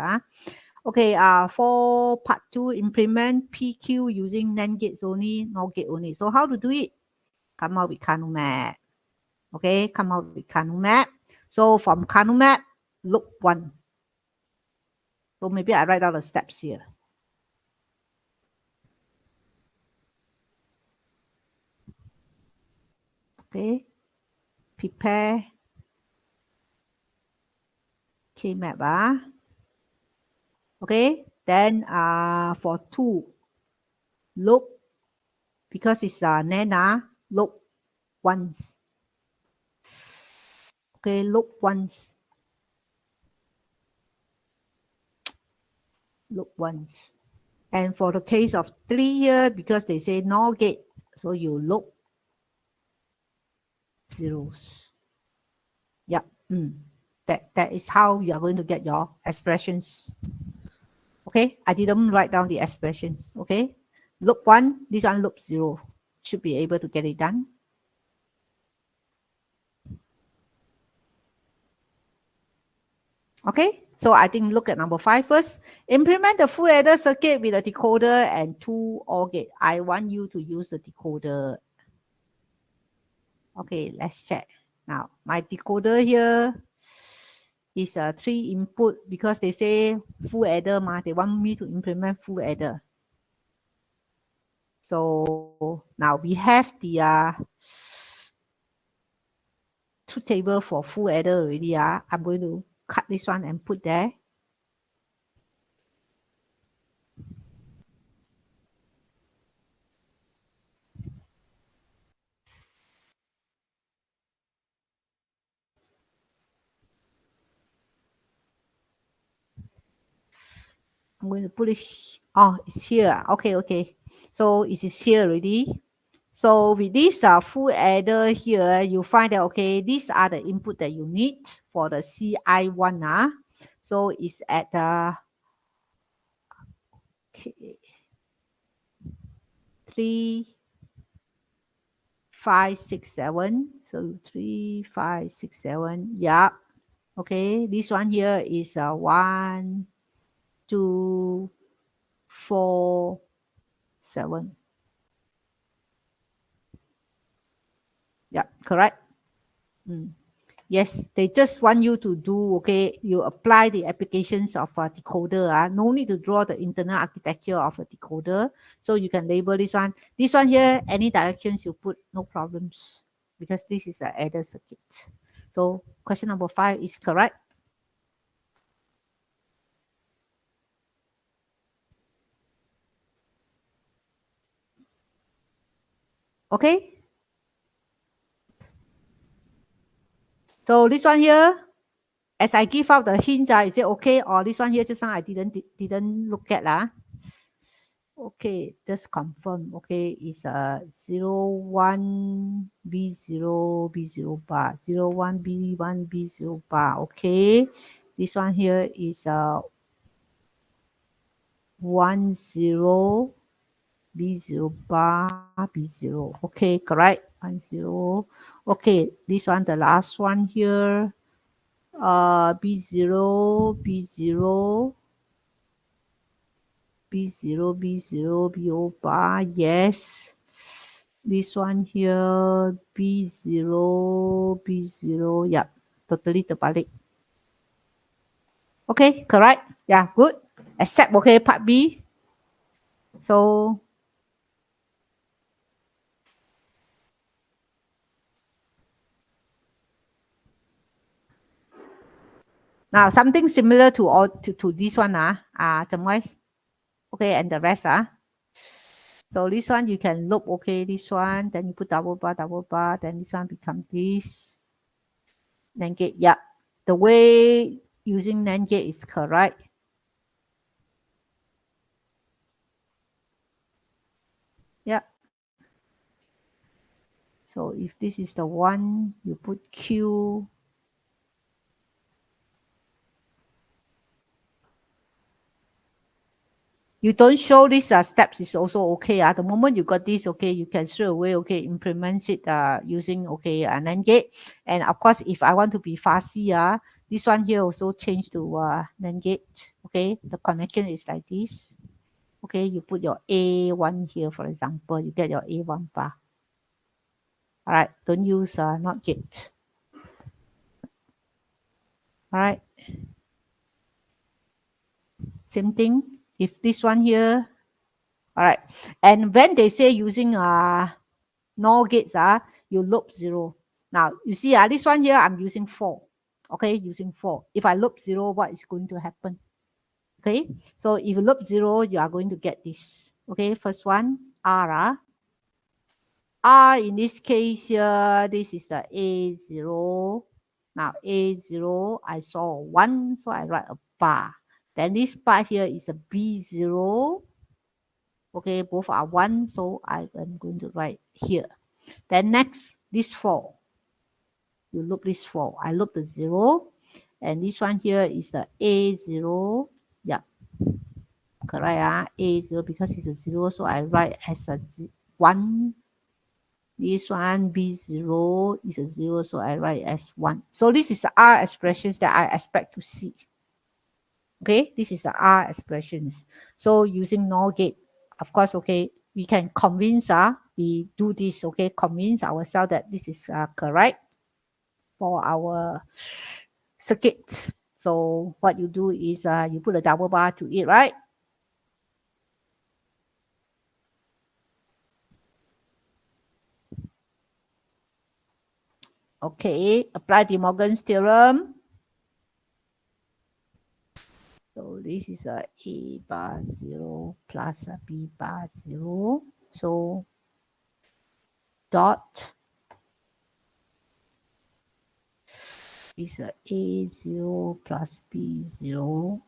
Okay, for part 2, implement PQ using NAND gates only, NOR gate only. So how to do it? Come out with Kano map. Okay, come out with Kano map. So from Kano map, loop 1. So maybe I write out the steps here. Okay, prepare K-map. Okay, then for 2, loop, because it's NAND, loop once. Okay, loop once. Loop once. And for the case of 3 here, because they say NOR gate, so you loop zeros. Yeah, that is how you are going to get your expressions. Okay, I didn't write down the expressions. Okay, loop 1, this one loop 0. Should be able to get it done. Okay, so I think look at number 5 first. Implement the full adder circuit with a decoder and 2 OR gate. I want you to use the decoder. Okay, let's check. Now, my decoder here is a 3 input because they say full adder. They want me to implement full adder. So now we have the truth table for full adder already. I'm going to cut this one and put there. I'm going to put it, it's here. Okay. So it is here already. So with this full adder here, you find that, okay, these are the input that you need for the CI1. So it's at okay, 3, 5, 6, 7. So 3, 5, 6, 7. Yeah. Okay, this one here is 1, 2, 4, 7. Yeah, correct. Yes, they just want you to do, okay, you apply the applications of a decoder. No need to draw the internal architecture of a decoder. So you can label this one. This one here, any directions you put, no problems, because this is an adder circuit. So question number 5 is correct. Okay. So this one here, as I give out the hints, is it okay? Or this one here, just now I didn't look at. Okay, just confirm. Okay, it's 01 B0 B0 bar, 01 B1 B0 bar. Okay, this one here is 10 B0 bar B0. Okay, correct. 10. Okay, this one, the last one here, B0 B0 B0 B0 BO bar. Yes. This one here, B0 B0. Yeah, totally terbalik. Okay, correct. Yeah, good. Except, okay, part B. So now something similar to all to this one. Okay, and the rest. So this one you can loop, okay, this one, then you put double bar, then this one become this. NAND gate, yeah. The way using NAND gate is correct. Yeah. So if this is the one, you put Q. You don't show these steps is also okay. The moment you got this, okay, you can straight away, okay, implement it using, okay, an NAND gate. And of course, if I want to be fussy, this one here also change to NAND gate. Okay, the connection is like this. Okay, you put your A1 here, for example, you get your A1 bar. All right, don't use not gate. All right, same thing. If this one here, all right, and when they say using NOR gates, you loop 0. Now you see this one here I'm using 4. Okay, using 4. If I loop 0, what is going to happen? Okay, so if you loop 0, you are going to get this. Okay, first one R. R in this case here, this is the A0. Now A0, I saw 1, so I write a bar. Then this part here is a B0. Okay, both are 1, so I am going to write here. Then next, this 4. You loop this 4. I loop the 0. And this one here is the A0. Yeah, correct. A0 because it's a 0, so I write as a 1. This one B0 is a 0, so I write as 1. So this is the R expressions that I expect to see. Okay, this is the R expressions. So using NOR gate, of course, okay, we can convince, we do this, okay, convince ourselves that this is correct for our circuit. So what you do is you put a double bar to it, right? Okay, apply De Morgan's theorem. So this is a bar 0 plus a B bar 0. So dot is a A0 plus B0.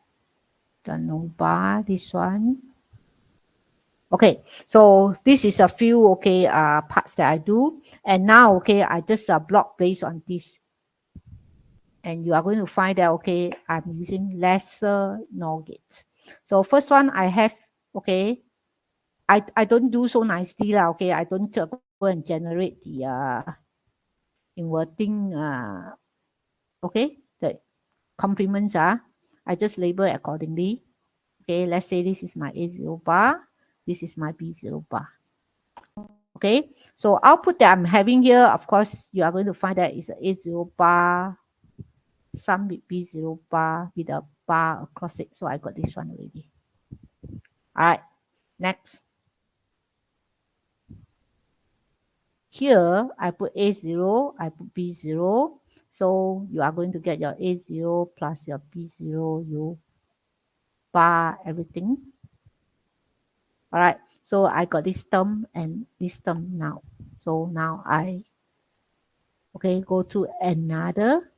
Then no bar, this one. Okay, so this is a few, okay, parts that I do. And now, okay, I just block based on this. And you are going to find that, okay, I'm using lesser NOR gates. So first one I have, okay, I don't do so nicely, okay, I don't go and generate the inverting, okay, the complements, I just label accordingly. Okay, let's say this is my A0 bar, this is my B0 bar. Okay, so output that I'm having here, of course, you are going to find that is a A0 bar, some with B0 bar with a bar across it. So I got this one already. All right, next. Here, I put A0, I put B0. So you are going to get your A0 plus your B0, you bar everything. All right, so I got this term and this term now. So now I, okay, go to another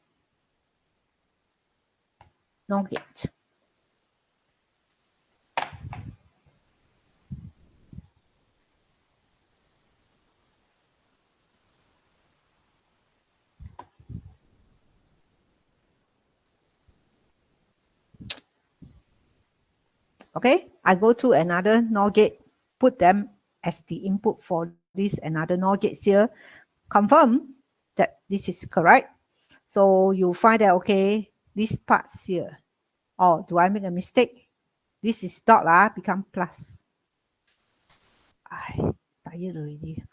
NOR gate. Okay, I go to another NOR gate, put them as the input for this another NOR gates here, confirm that this is correct. So you find that, okay, these parts here, oh, do I make a mistake? This is dot become plus. I tired already.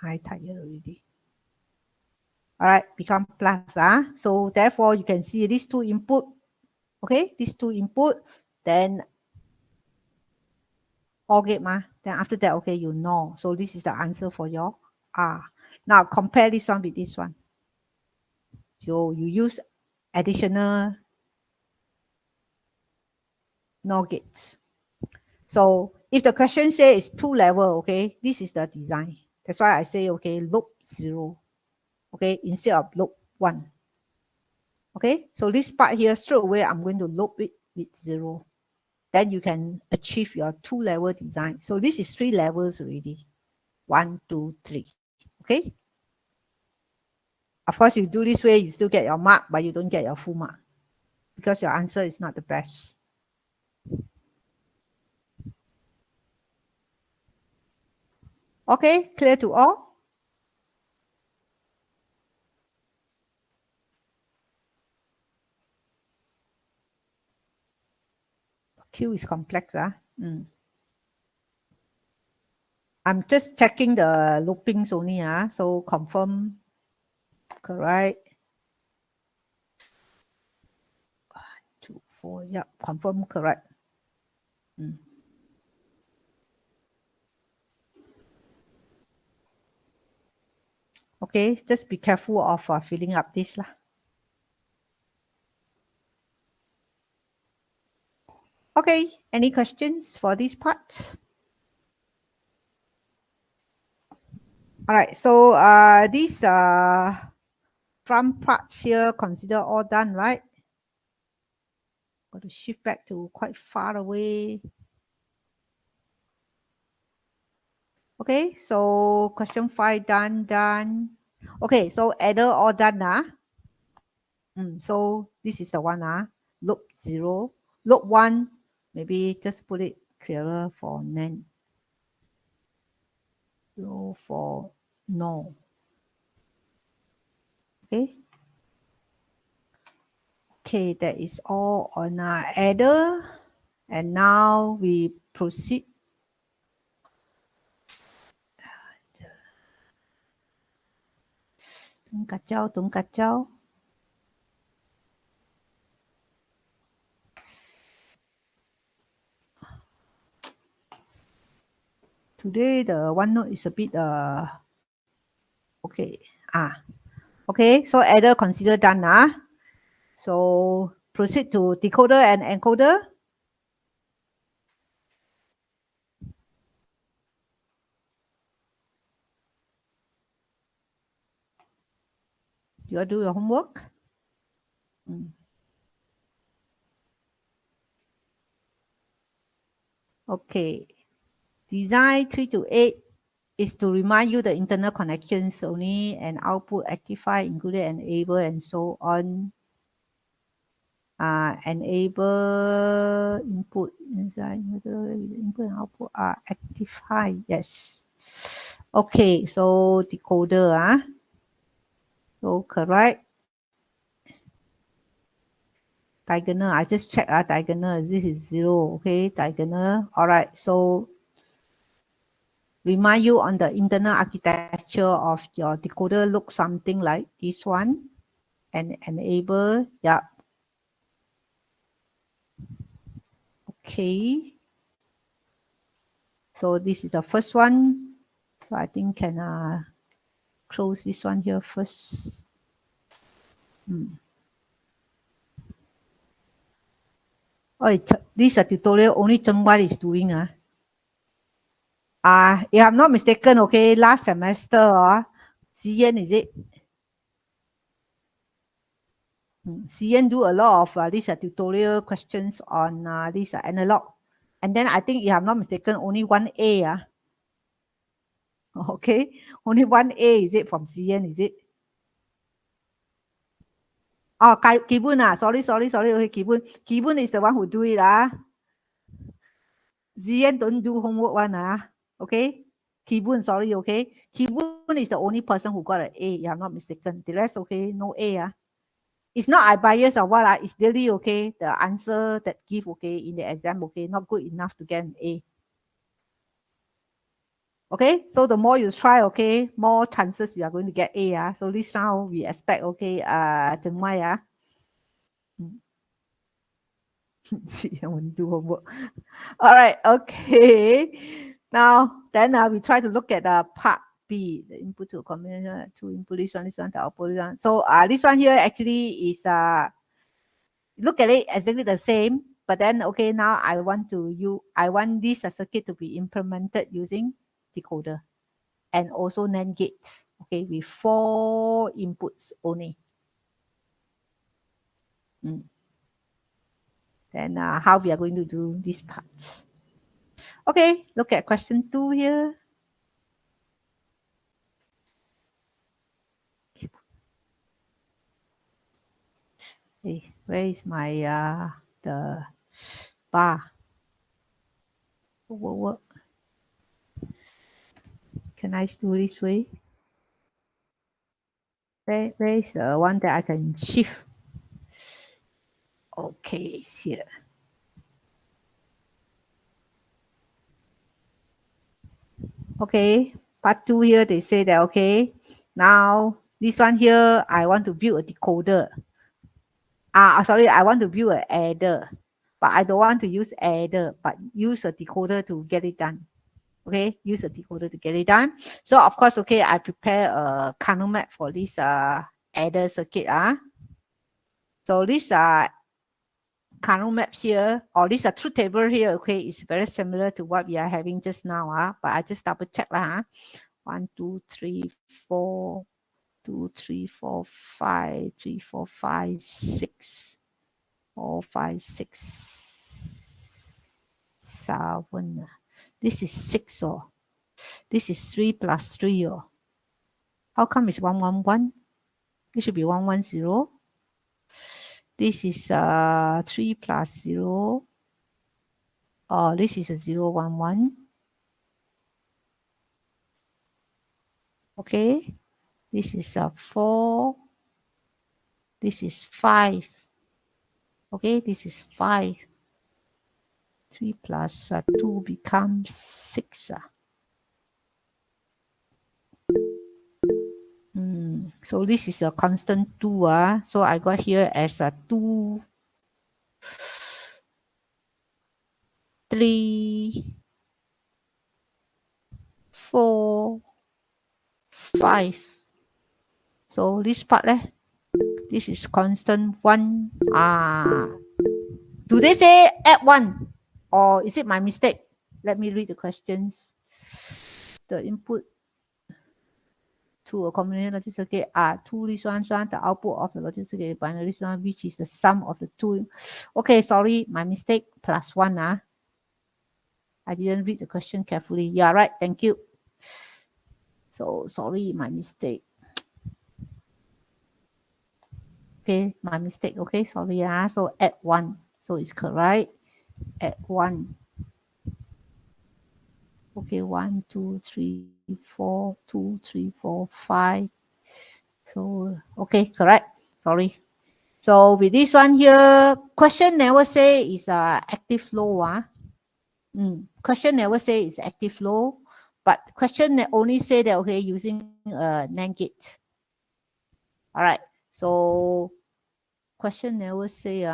All right, become plus. So therefore, you can see these two input. Okay, these two input. Then OR gate Then after that, okay, you know. So this is the answer for your R. Now compare this one with this one. So you use additional NOR gates. So if the question says it's 2 level, okay, this is the design. That's why I say, okay, loop 0. Okay, instead of loop 1. Okay, so this part here, straight away, I'm going to loop it with 0. Then you can achieve your 2-level design. So this is 3 levels already. 1, 2, 3. Okay. Of course, you do this way, you still get your mark, but you don't get your full mark because your answer is not the best. Okay, clear to all? Q is complex. I'm just checking the loopings only. So confirm correct. 1, 2, 4. Yeah, confirm correct. Okay, just be careful of filling up this lah. Okay, any questions for this part? All right, so these front parts here consider all done, right? Got to shift back to quite far away. Okay, so question 5 done. Okay, so adder all done. So this is the one. Loop 0. Loop 1, maybe just put it clearer for NAND. Low for no. Okay. Okay, that is all on our adder. And now we proceed. Don't kacau, don't kacau. Today the OneNote is a bit okay. Okay, so adder consider done. So proceed to decoder and encoder. You all do your homework. Okay. Design 3 to 8 is to remind you the internal connections only and output actify, included, enable, and so on. Enable input input and output are actify. Yes. Okay, so decoder. So correct. Diagonal. I just check diagonal. This is 0. Okay, diagonal. All right. So remind you on the internal architecture of your decoder look something like this one. And enable. Yeah. Okay. So this is the first one. So I think can close this one here first. Oh, this is a tutorial only Cheng Wan is doing. If I'm not mistaken, okay, last semester, Xian, is it? Xian do a lot of these tutorial questions on this analog. And then I think, if I'm not mistaken, only 1A. Okay, only 1A, is it, from Xian, is it? Oh, Kibun. Sorry. Okay, Kibun is the one who do it. Zian don't do homework one. Okay. Kibun, sorry, okay. Kibun is the only person who got an A, if I'm not mistaken. The rest, okay, no A. It's not I bias or what. It's really okay. The answer that give, okay, in the exam, okay, not good enough to get an A. Okay, so the more you try, okay, more chances you are going to get A. So this round we expect, okay, Cheng Mai. See, I want to do homework. All right, okay. Now, then we try to look at the part B, the input to a combination, to input this one, the output this one. So this one here actually is, look at it exactly the same, but then, okay, now I want this circuit to be implemented using decoder and also NAND gates, okay, with 4 inputs only. Then how we are going to do this part. Okay, look at question 2 here. Hey, where is my the bar? What? Can I do this way? Where is the one that I can shift? Okay, it's here. Okay, part 2 here, they say that, okay, now this one here, I want to build a decoder. Sorry, I want to build an adder, but I don't want to use adder, but use a decoder to get it done. Okay, use a decoder to get it done. So of course, okay, I prepare a kernel map for this adder circuit. So this kernel maps here, or this truth table here, okay, is very similar to what we are having just now. But I just double check lah. 1, 2, 3, 4, 2, 3, 4, 5, 3, 4, 5, 6, 4, 5, 6, 7. This is 6 or this is 3 plus 3 or how come it's 111? It should be 110. This is 3 plus 0. Oh, this is a 011. Okay, this is a 4. This is 5. Okay, this is 5. 3 plus 2 becomes 6. So this is a constant 2. So I got here as a 2, 3, 4, 5. So this part, this is constant 1. Do they say add 1? Or is it my mistake? Let me read the questions. The input to a combinational logic circuit are 2 this one, the output of the logic circuit binary this one, which is the sum of the 2. Okay, sorry, my mistake, plus 1. I didn't read the question carefully. Yeah, right, thank you. So, sorry, my mistake. Okay, my mistake. Okay, sorry. So, add 1. So, it's correct. Add 1. Okay, 1, 2, 3, 4, 2, 3, 4, 5. So, okay, correct. Sorry. So, with this one here, question never say is active low. Question never say it's active low, but question only say that, okay, using a NAND gate. All right. So, question never say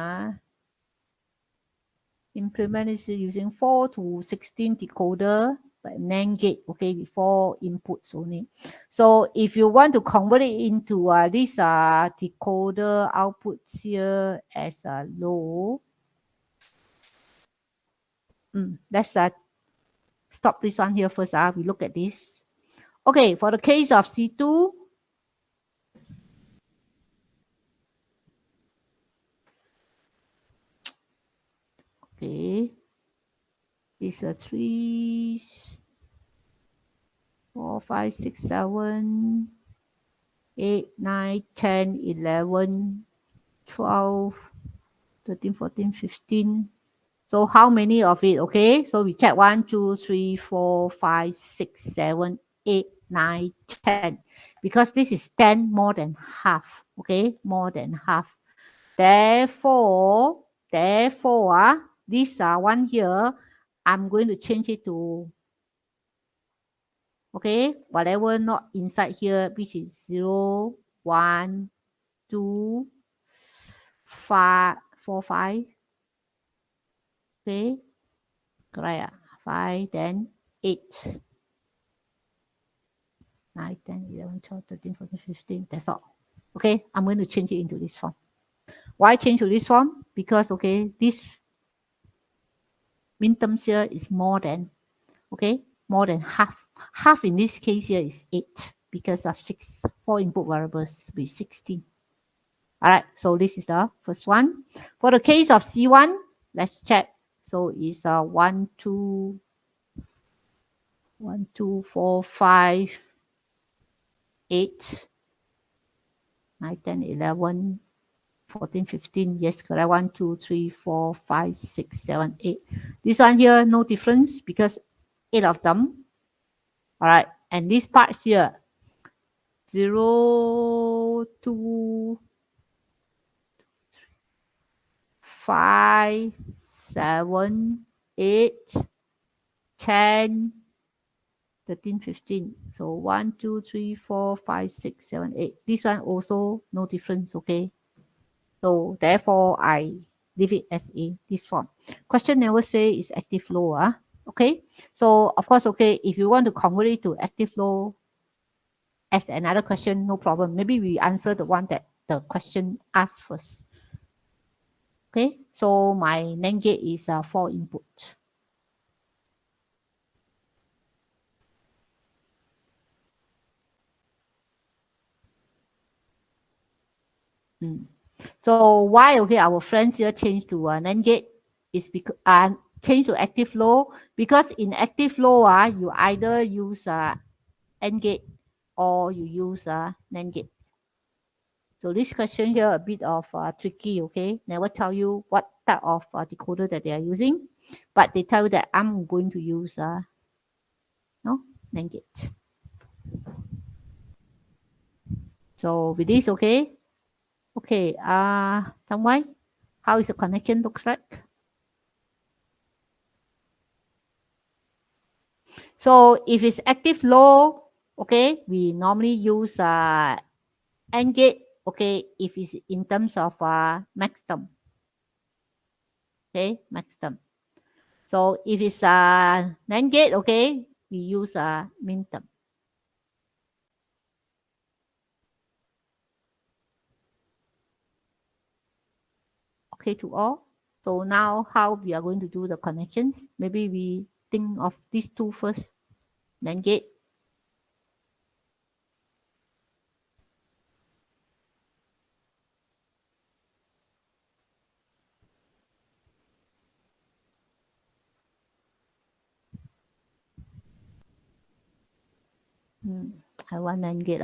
implement is using 4 to 16 decoder, but NAND gate, okay, with 4 inputs only. So if you want to convert it into this decoder outputs here as a low, let's stop this one here first. We look at this. Okay, for the case of C2, okay, it's a 3, 4, 5, 6, 7, 8, 9, 10, 11, 12, 13, 14, 15. So how many of it? Okay, so we check 1, 2, 3, 4, 5, 6, 7, 8, 9, 10. Because this is 10 more than half. Okay, more than half. Therefore, this one here, I'm going to change it to, okay, whatever not inside here, which is 0, 1, 2, 5, 4, 5. Okay, correct. 5, then 8. 9, 10, 11, 12, 13, 14, 15. That's all. Okay, I'm going to change it into this form. Why change to this form? Because, okay, this minterms here is more than, okay, more than half. Half in this case here is 8 because of 4 input variables with 16. All right, so this is the first one. For the case of C1, let's check. So it's 1, 2, 4, 5, 8, 9, 10, 11, 14, 15. Yes, correct. 1, 2, 3, 4, 5, 6, 7, 8. This one here, no difference because 8 of them. All right. And this part here, 0, 2, 5, 7, 8, 10, 13, 15. So 1, 2, 3, 4, 5, 6, 7, 8. This one also no difference, okay? So therefore, I leave it as in this form. Question never say is active low, okay? So of course, okay, if you want to convert it to active low as another question, no problem. Maybe we answer the one that the question asked first. Okay, so my NAND gate is 4 input. So why, okay, our friends here change to NAND gate is because change to active low, because in active low, you either use AND gate or you use NAND gate. So this question here a bit of tricky, okay? Never tell you what type of decoder that they are using, but they tell you that I'm going to use NAND gate. So with this, okay? Okay, Tang Wai, how is the connection looks like? So if it's active low, okay, we normally use AND gate, okay, if it's in terms of maximum, okay, maximum. So if it's NAND gate, okay, we use minimum. Okay to all. So now how we are going to do the connections? Maybe we think of these two first, NAND gate. I want NAND gate.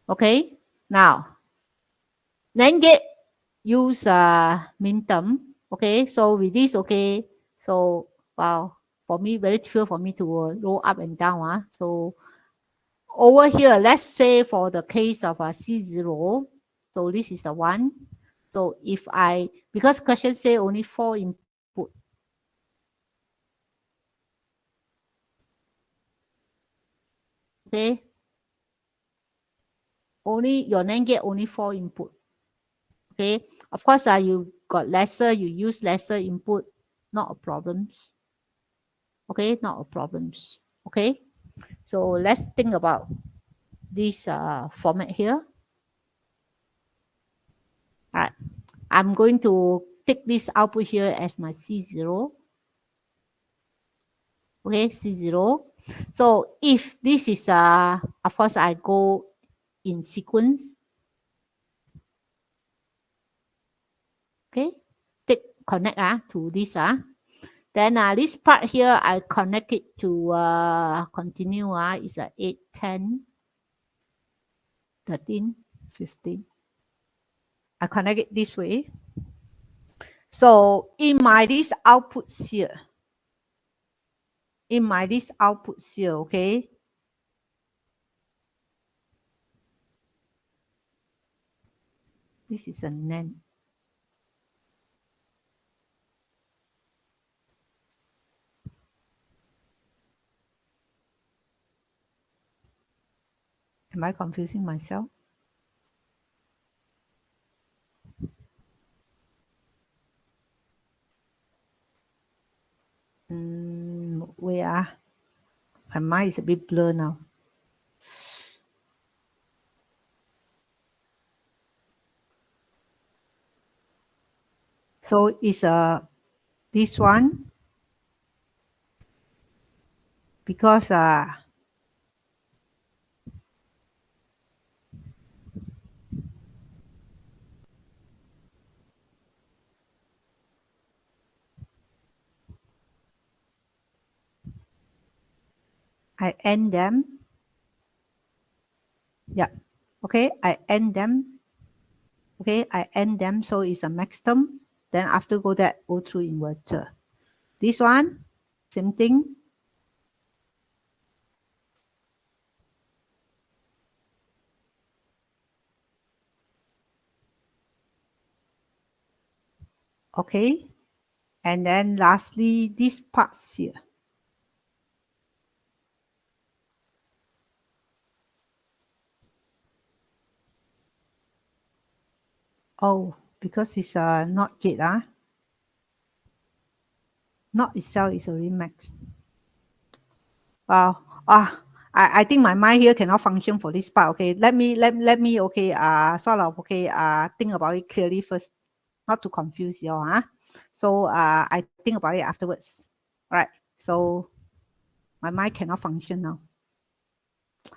Okay, now NAND gate use minimum. Okay, so with this, okay, so wow, for me very difficult for me to roll up and down. So over here, let's say for the case of C0, so this is the one. So if because question say only 4 input. Okay, only your NAND gate only 4 input. Okay, of course, you got lesser, you use lesser input, not a problem. Okay, not a problem. Okay, so let's think about this format here. All right, I'm going to take this output here as my C0. Okay, C0. So if this is of course I go in sequence. Okay, connect to this. Then this part here I connect it to continue. Is 8, 10, 13, 15. I connect it this way. So in my this outputs here, okay, this is a NAND. Am I confusing myself? Where my mind is a bit blur now. So it's this one, because I end them. Yeah. Okay, I end them. Okay, I end them, so it's a maximum. Then after go through inverter. This one, same thing. Okay, and then lastly, these parts here. Oh, because it's not gate, not itself is already max. Wow. I think my mind here cannot function for this part. Okay, let me okay sort of okay think about it clearly first, not to confuse you all. So I think about it afterwards. All right. So my mind cannot function now.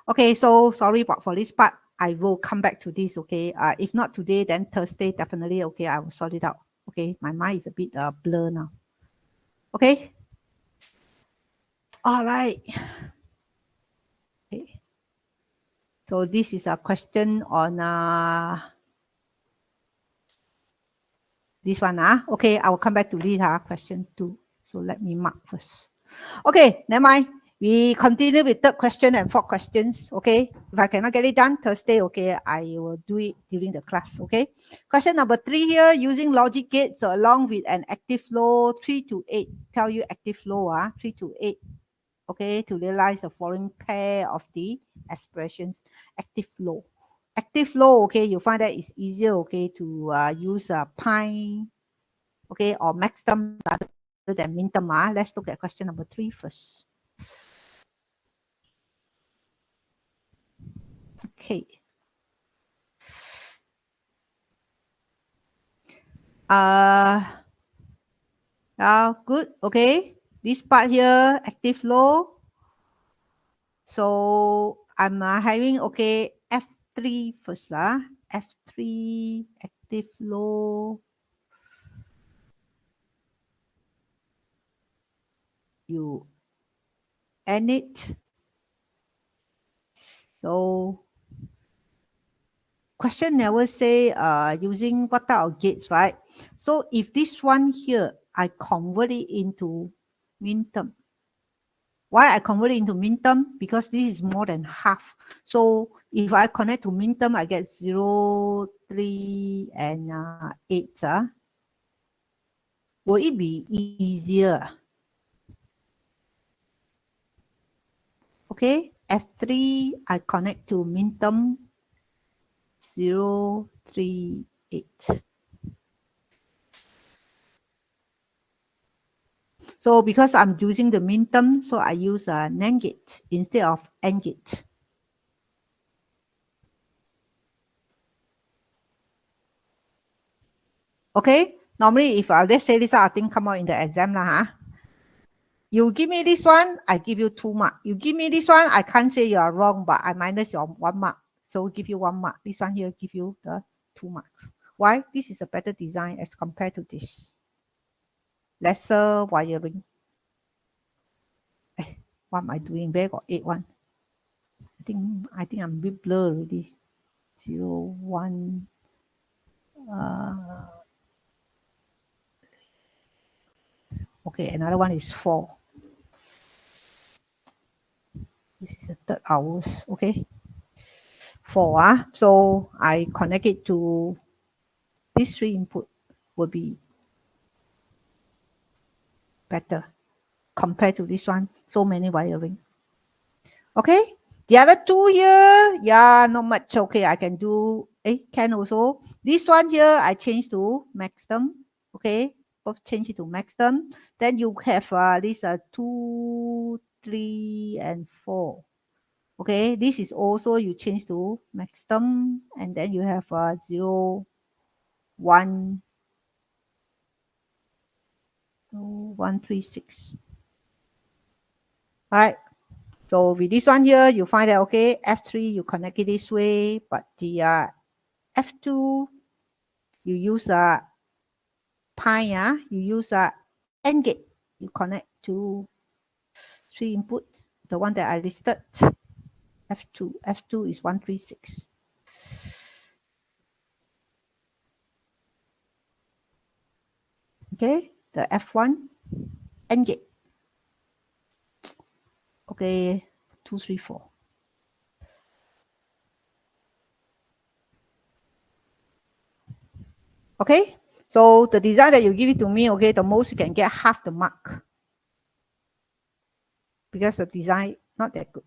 Okay, so sorry for this part. I will come back to this. Okay. If not today, then Thursday definitely. Okay, I will sort it out. Okay, my mind is a bit blur now. Okay. All right. Okay. So this is a question on this one. Okay, I will come back to this question 2. So let me mark first. Okay, never mind. We continue with third question and fourth questions. Okay, if I cannot get it done Thursday, okay, I will do it during the class. Okay, question number 3 here, using logic gates along with an active flow 3 to 8. Tell you active flow 3 to 8. Okay, to realize the following pair of the expressions. Active flow. Active flow, okay, you find that it's easier, okay, to use pi, okay, or maximum rather than minimum. Let's look at question number 3 first. Okay. Good. Okay. This part here, active flow. So I'm having, okay, F3 first. F3 active flow. You end it. So question never say using what type of gates, right? So if this one here, I convert it into min term. Why I convert it into min term? Because this is more than half. So if I connect to min term, I get 0, 3, and 8. Will it be easier? Okay, F3, I connect to min term 0, 3, 8. So because I'm using the min term, so I use a NAND gate instead of AND gate. Okay, normally if let's say this thing come out in the exam you give me this one, I give you 2 marks. You give me this one, I can't say you are wrong, but I minus your 1 mark. So give you 1 mark. This one here give you the 2 marks. Why? This is a better design as compared to this. Lesser wiring. What am I doing? Where got 8 1? I think I'm a bit blur already. 0, 1. Okay, another one is 4. This is the third hours. Okay. 4. So I connect it to these 3 input will be better compared to this one. So many wiring. Okay. The other 2 here, yeah, not much. Okay, I can do, can also. This one here, I change to maximum. Okay, both change it to maximum. Then you have this 2, 3, and 4. Okay, this is also you change to maximum, and then you have 0, 1, 2, 1, 3, 6. All right. So with this one here, you find that, okay, F3, you connect it this way, but the F2, you use pi, you use AND gate. You connect to 3 inputs. the one that I listed. F2 is 136. Okay, the F1 AND gate. Okay, 2, 3, 4. Okay, so the design that you give it to me, okay, the most you can get half the mark because the design not that good.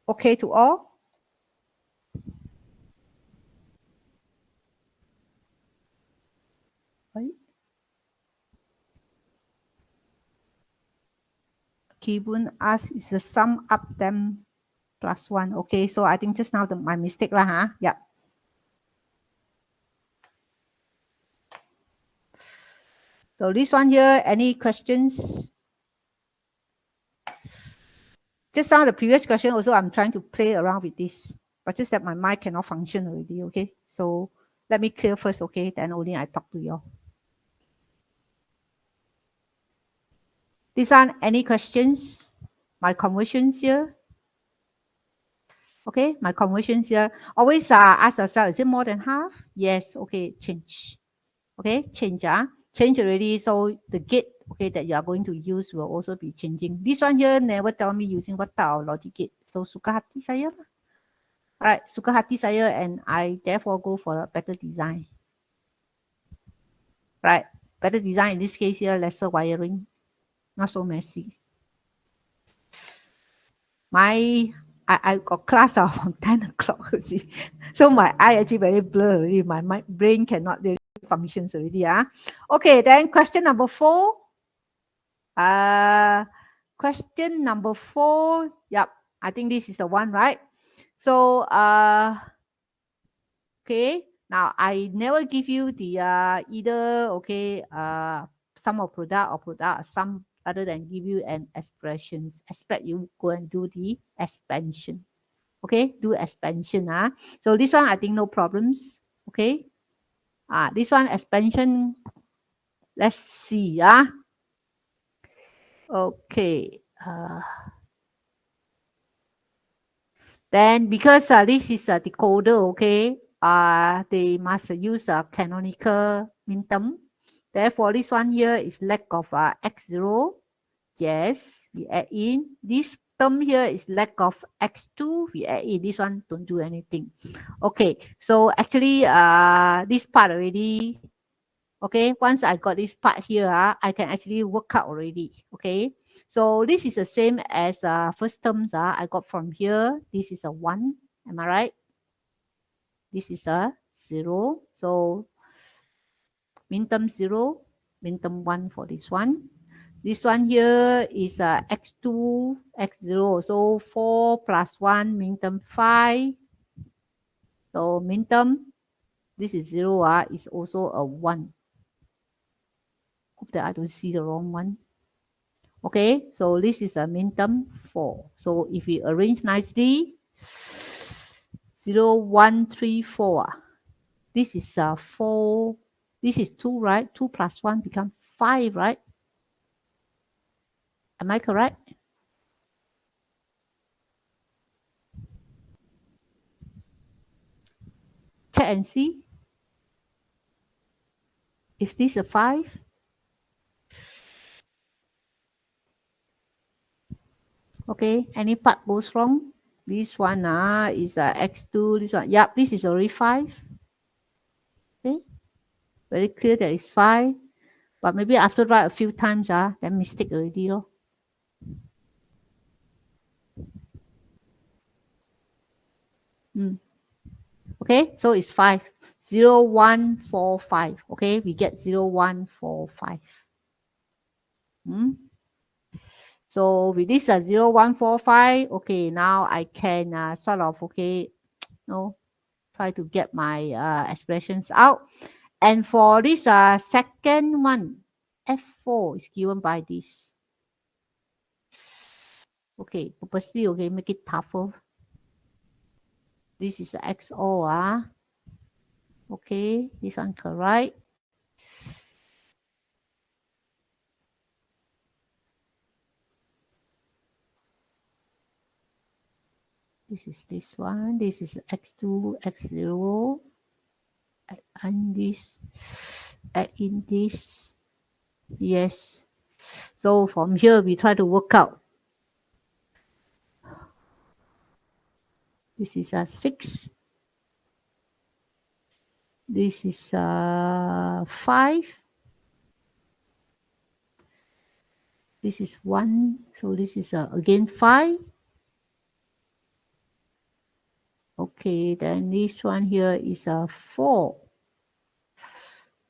Okay to all? Right. Kibun asked is the sum up them plus 1. Okay, so I think just now my mistake lah, huh? Yeah. So this one here, any questions? Just now the previous question also, I'm trying to play around with this, but just that my mind cannot function already, okay? So let me clear first, okay? Then only I talk to you all. This one, any questions? My conversions here? Okay, my conversions here. Always ask yourself, is it more than half? Yes, okay, change. Okay, change. Change already. So the gate, okay, that you are going to use will also be changing. This one here never tell me using what type of logic gate. So suka hati saya. Alright, suka hati saya, and I therefore go for a better design. Right, better design in this case here, lesser wiring, not so messy. I got class from 10 o'clock, you see. So my eye actually very blur already. My brain cannot really functions already. Okay, then question number 4. Question number 4. Yep, I think this is the one, right? So okay, now I never give you the either okay sum of product or product sum other than give you an expressions. Expect you go and do the expansion. Okay, do expansion. So this one I think no problems. Okay. This one expansion. Let's see. Okay. Then because this is a decoder, okay, they must use a canonical minterm. Therefore, this one here is lack of x0. Yes, we add in. This term here is lack of x2. We add in. This one don't do anything. Okay, so actually this part already, okay, once I got this part here, I can actually work out already. Okay, so this is the same as first terms. I got from here. This is a 1. Am I right? This is a 0. So min term 0, min term 1 for this one. This one here is x2, x0. So 4 plus 1, min term 5. So min term, this is 0, is also a 1. Hope that I don't see the wrong one. Okay, so this is a min term 4. So if we arrange nicely, 0, 1, 3, 4. This is 4. This is 2, right? 2 plus 1 becomes 5, right? Am I correct? Check and see. If this is a 5, okay, any part goes wrong. This one is x2. This one, yep, this is already 5. Okay, very clear that it's 5. But maybe after write a few times, then mistake already. Okay, so it's 5. 0, 1, 4, 5. Okay, we get 0, 1, 4, 5. So with this 0, 1, 4, 5, okay, now I can sort of, okay, try to get my expressions out. And for this second one, F4 is given by this. Okay, purposely, okay, make it tougher. This is the XO. Okay, this one correct. This is this one. This is x2, x0. And this, add in this. Yes. So from here, we try to work out. This is a 6. This is a 5. This is 1. So this is again 5. Okay, then this one here is a 4.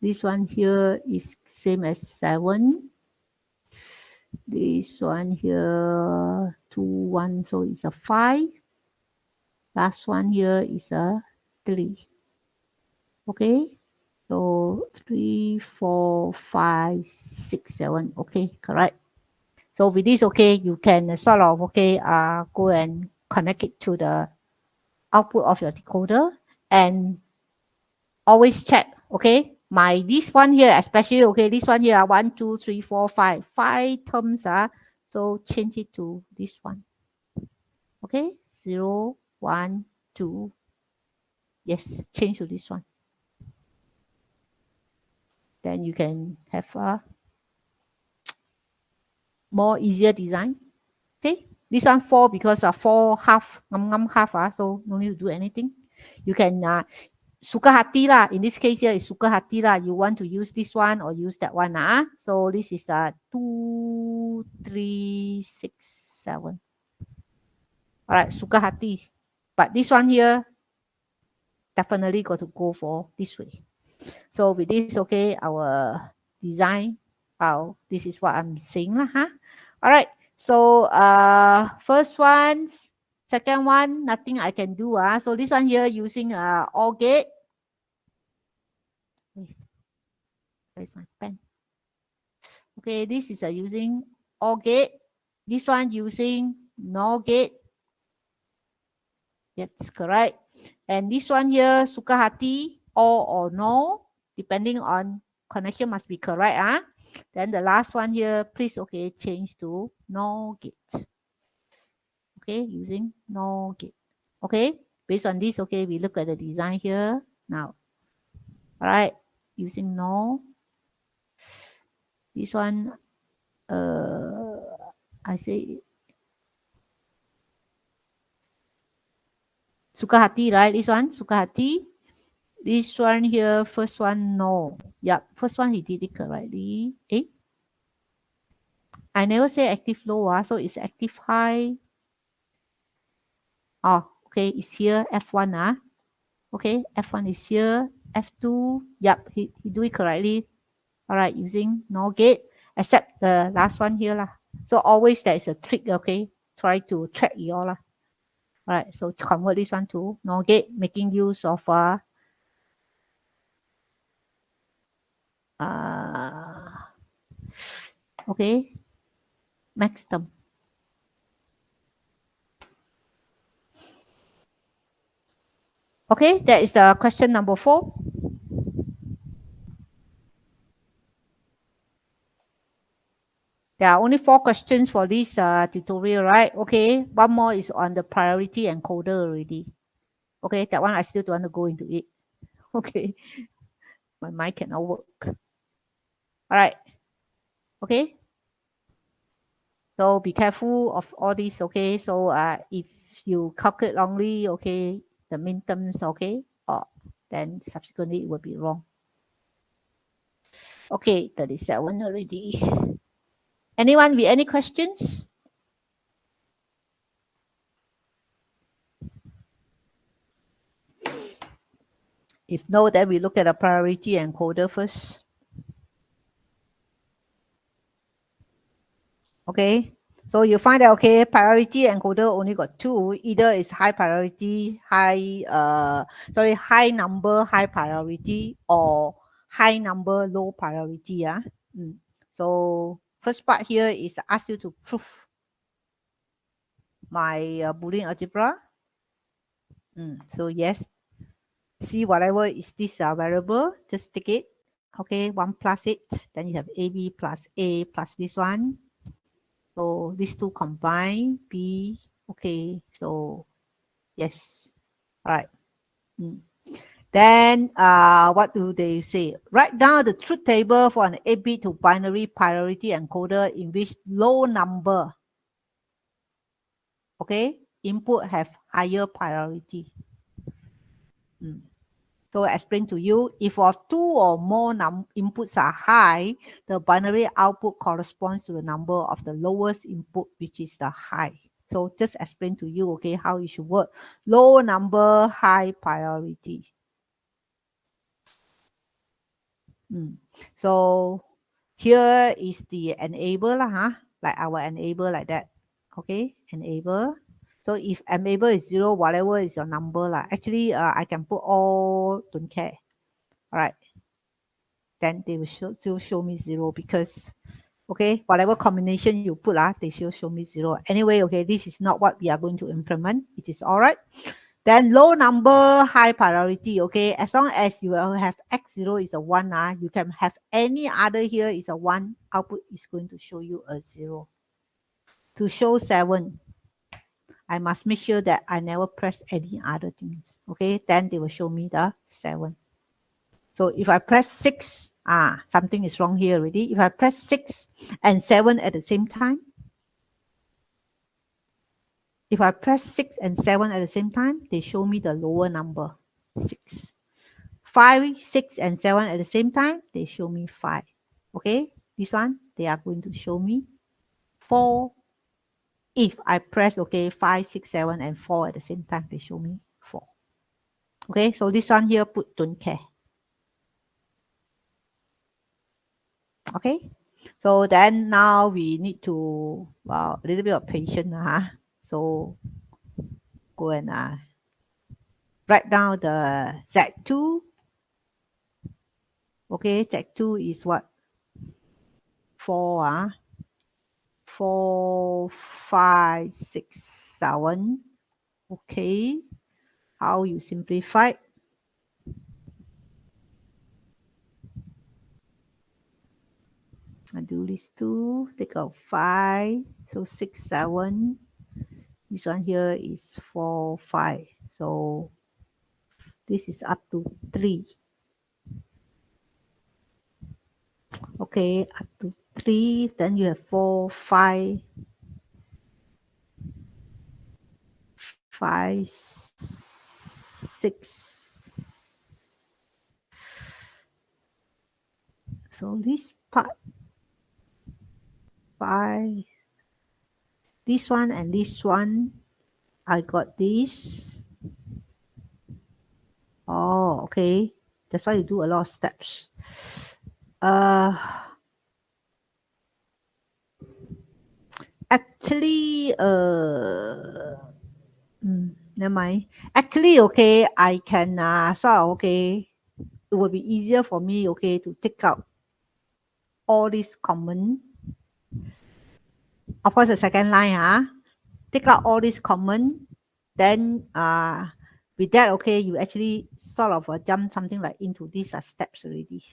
This one here is same as 7. This one here, 2, 1, so it's a 5. Last one here is a 3. Okay, so 3, 4, 5, 6, 7. Okay, correct. So with this, okay, you can sort of, okay, go and connect it to the output of your decoder and always check, okay, this one here, especially, okay, this one here, 1, 2, 3, 4, 5, 5 terms, so change it to this one. Okay, 0, 1, 2. Yes, change to this one. Then you can have a more easier design. Okay, this one 4 because 4 half, half, so no need to do anything. You can suka hati lah. In this case here is suka hati lah. You want to use this one or use that one. So this is 2, 3, 6, 7. All right, suka hati. But this one here, definitely got to go for this way. So with this, okay, our design, this is what I'm saying lah, All right. So first one, second one, nothing I can do. So this one here using OR gate. Where's my pen? Okay, this is using OR gate. This one using NOR gate. That's correct. And this one here, suka hati, or no, depending on connection must be correct. Then the last one here, please, okay, change to NOR gate. Okay, using NOR gate. Okay, based on this, okay, we look at the design here now. All right, using NOR. This one, I say suka hati, right? This one, suka hati. This one here, first one, no. Yeah, first one he did it correctly. I never say active low, so it's active high. Oh, okay, it's here, F1, Okay, F1 is here, F2, yep, he do it correctly. All right, using NOR gate, except the last one here lah. So always there is a trick, okay? Try to track you all lah. All right, so convert this one to NOR gate, making use of okay, max term. Okay, that is the question number 4. There are only 4 questions for this tutorial, right? Okay, one more is on the priority encoder already. Okay, that one I still don't want to go into it. Okay, my mic cannot work. All right. Okay. So be careful of all this. Okay. So if you calculate wrongly, okay, the min terms, okay, then subsequently it will be wrong. Okay, 37 already. Anyone with any questions? If no, then we look at a priority encoder first. Okay, so you find that, okay, priority encoder only got 2. Either it's high priority, high number, high priority, or high number, low priority. So first part here is ask you to prove my Boolean algebra. So yes, see whatever is this variable, just take it. Okay, 1 plus it, then you have AB plus A plus this one. So these two combine, B, okay, so Yes. All right. Then what do they say? Write down the truth table for an 8-bit to binary priority encoder in which low number, okay, input have higher priority. So I explain to you, if of 2 or more inputs are high, the binary output corresponds to the number of the lowest input, which is the high. So just explain to you, okay, how it should work. Low number, high priority. So here is the enable, like our enable like that. Okay, enable. So if enable is 0, whatever is your number, actually I can put all, don't care. All right. Then they will still show me 0 because, okay, whatever combination you put, they still show me 0. Anyway, okay, this is not what we are going to implement. It is all right. Then low number, high priority, okay? As long as you will have x0 is a 1, you can have any other here is a 1, output is going to show you a 0. To show 7, I must make sure that I never press any other things, okay? Then they will show me the 7. So if I press 6, something is wrong here already. If I press 6 and 7 at the same time, if I press 6 and 7 at the same time, they show me the lower number, 6. 5, 6, and 7 at the same time, they show me 5. Okay, this one, they are going to show me 4. If I press, okay, 5, 6, 7, and 4 at the same time, they show me 4. Okay, so this one here, put don't care. Okay, so then now we need to, a little bit of patience. So go and write down the Z2. Okay, Z2 is what? 4, 4, 5, 6, 7. Okay, how you simplify? I do this 2, take out 5, so 6, 7. This one here is 4, 5. So this is up to 3. Okay, up to 3. Then you have 4, 5, 5, 6. So this part, 5. This one and this one, I got this. Oh, okay. That's why you do a lot of steps. Actually, never mind. Actually, okay, I can okay, it will be easier for me, okay, to take out all this common. Of course, the second line, take out all this common, then with that, okay, you actually sort of jump something like into these steps already.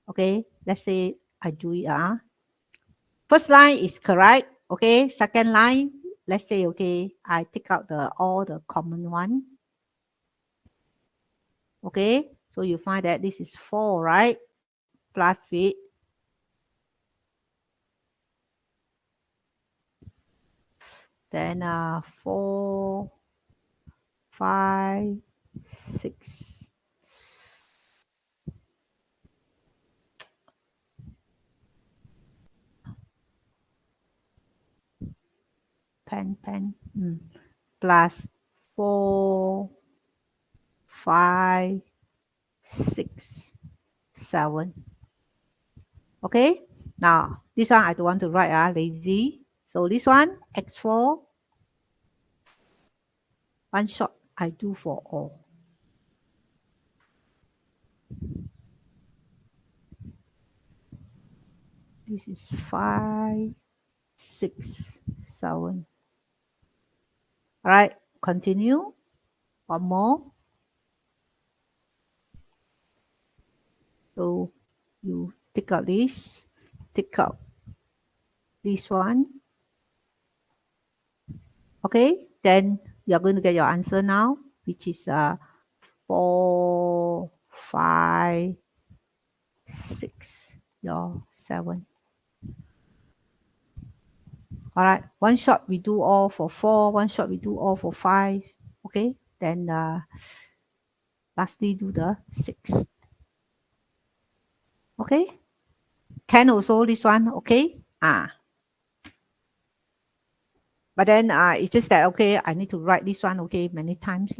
Okay, let's say I do it. First line is correct. Okay, second line, let's say, okay, I take out all the common one. Okay, so you find that this is 4, right? Plus with then 4, 5, 6. Pen. Plus 4, 5, 6, 7. Okay, now this one I don't want to write, lazy. So this one, X4, one shot I do for all. This is 5, 6, 7. All right, continue. One more. So you take out this, take out this one. Okay, then you're going to get your answer now, which is 4, 5, 6, your 7. All right, one shot we do all for 4, one shot we do all for 5. Okay, then lastly do the 6. Okay, can also this one. Okay, but then it's just that, okay, I need to write this one, okay, many times.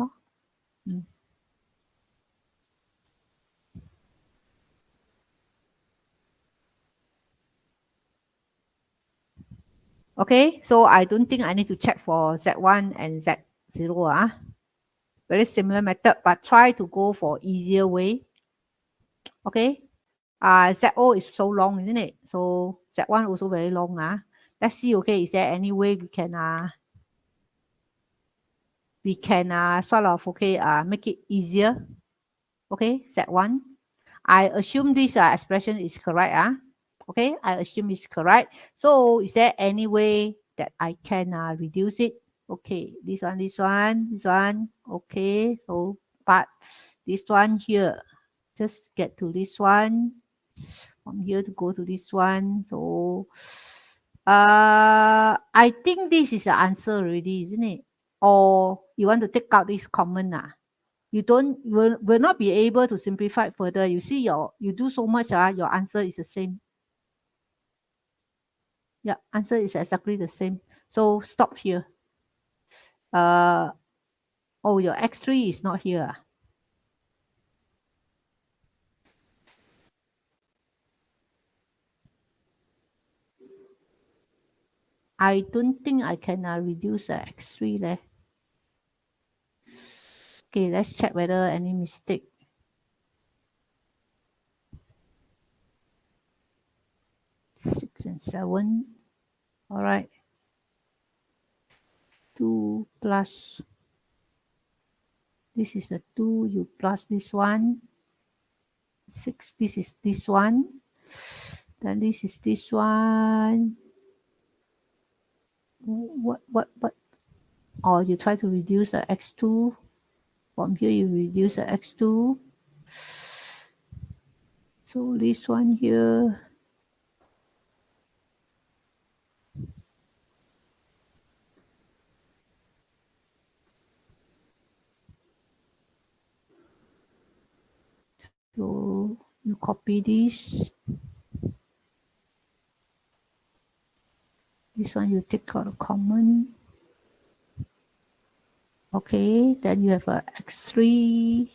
Okay, so I don't think I need to check for Z1 and Z0. Very similar method, but try to go for easier way. Okay, ZO is so long, isn't it? So Z1 also very long. Let's see, okay, is there any way we can sort of, okay, make it easier? Okay, Z1. I assume this expression is correct. Okay, I assume it's correct. So is there any way that I can reduce it? Okay, this one, this one, this one. Okay, so but this one here, just get to this one. From here to go to this one. So I think this is the answer already, isn't it? Or you want to take out this common? You will not be able to simplify further. You see, you do so much, your answer is the same. Yeah, answer is exactly the same. So stop here. Oh, your x3 is not here. I don't think I can reduce the x3 there. Okay, let's check whether any mistake. Six and 7. All right. 2 plus. This is the 2. You plus this one. 6. This is this one. Then this is this one. What? Or you try to reduce the x2. From here, you reduce the x2. So this one here. So you copy this. This one you take out a common. Okay, then you have a x3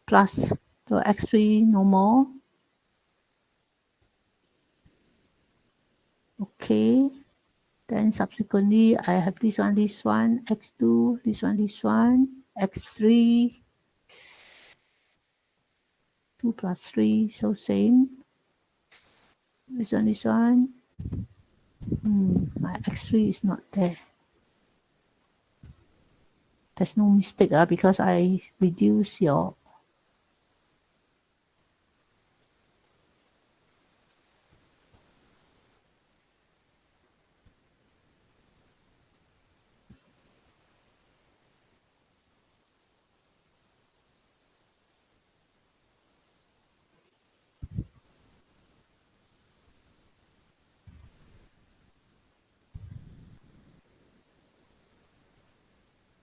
plus the x3 no more. Okay, then subsequently I have this one, x2, this one, x3, 2 plus 3, so same. This one. My x3 is not there. There's no mistake because I reduce your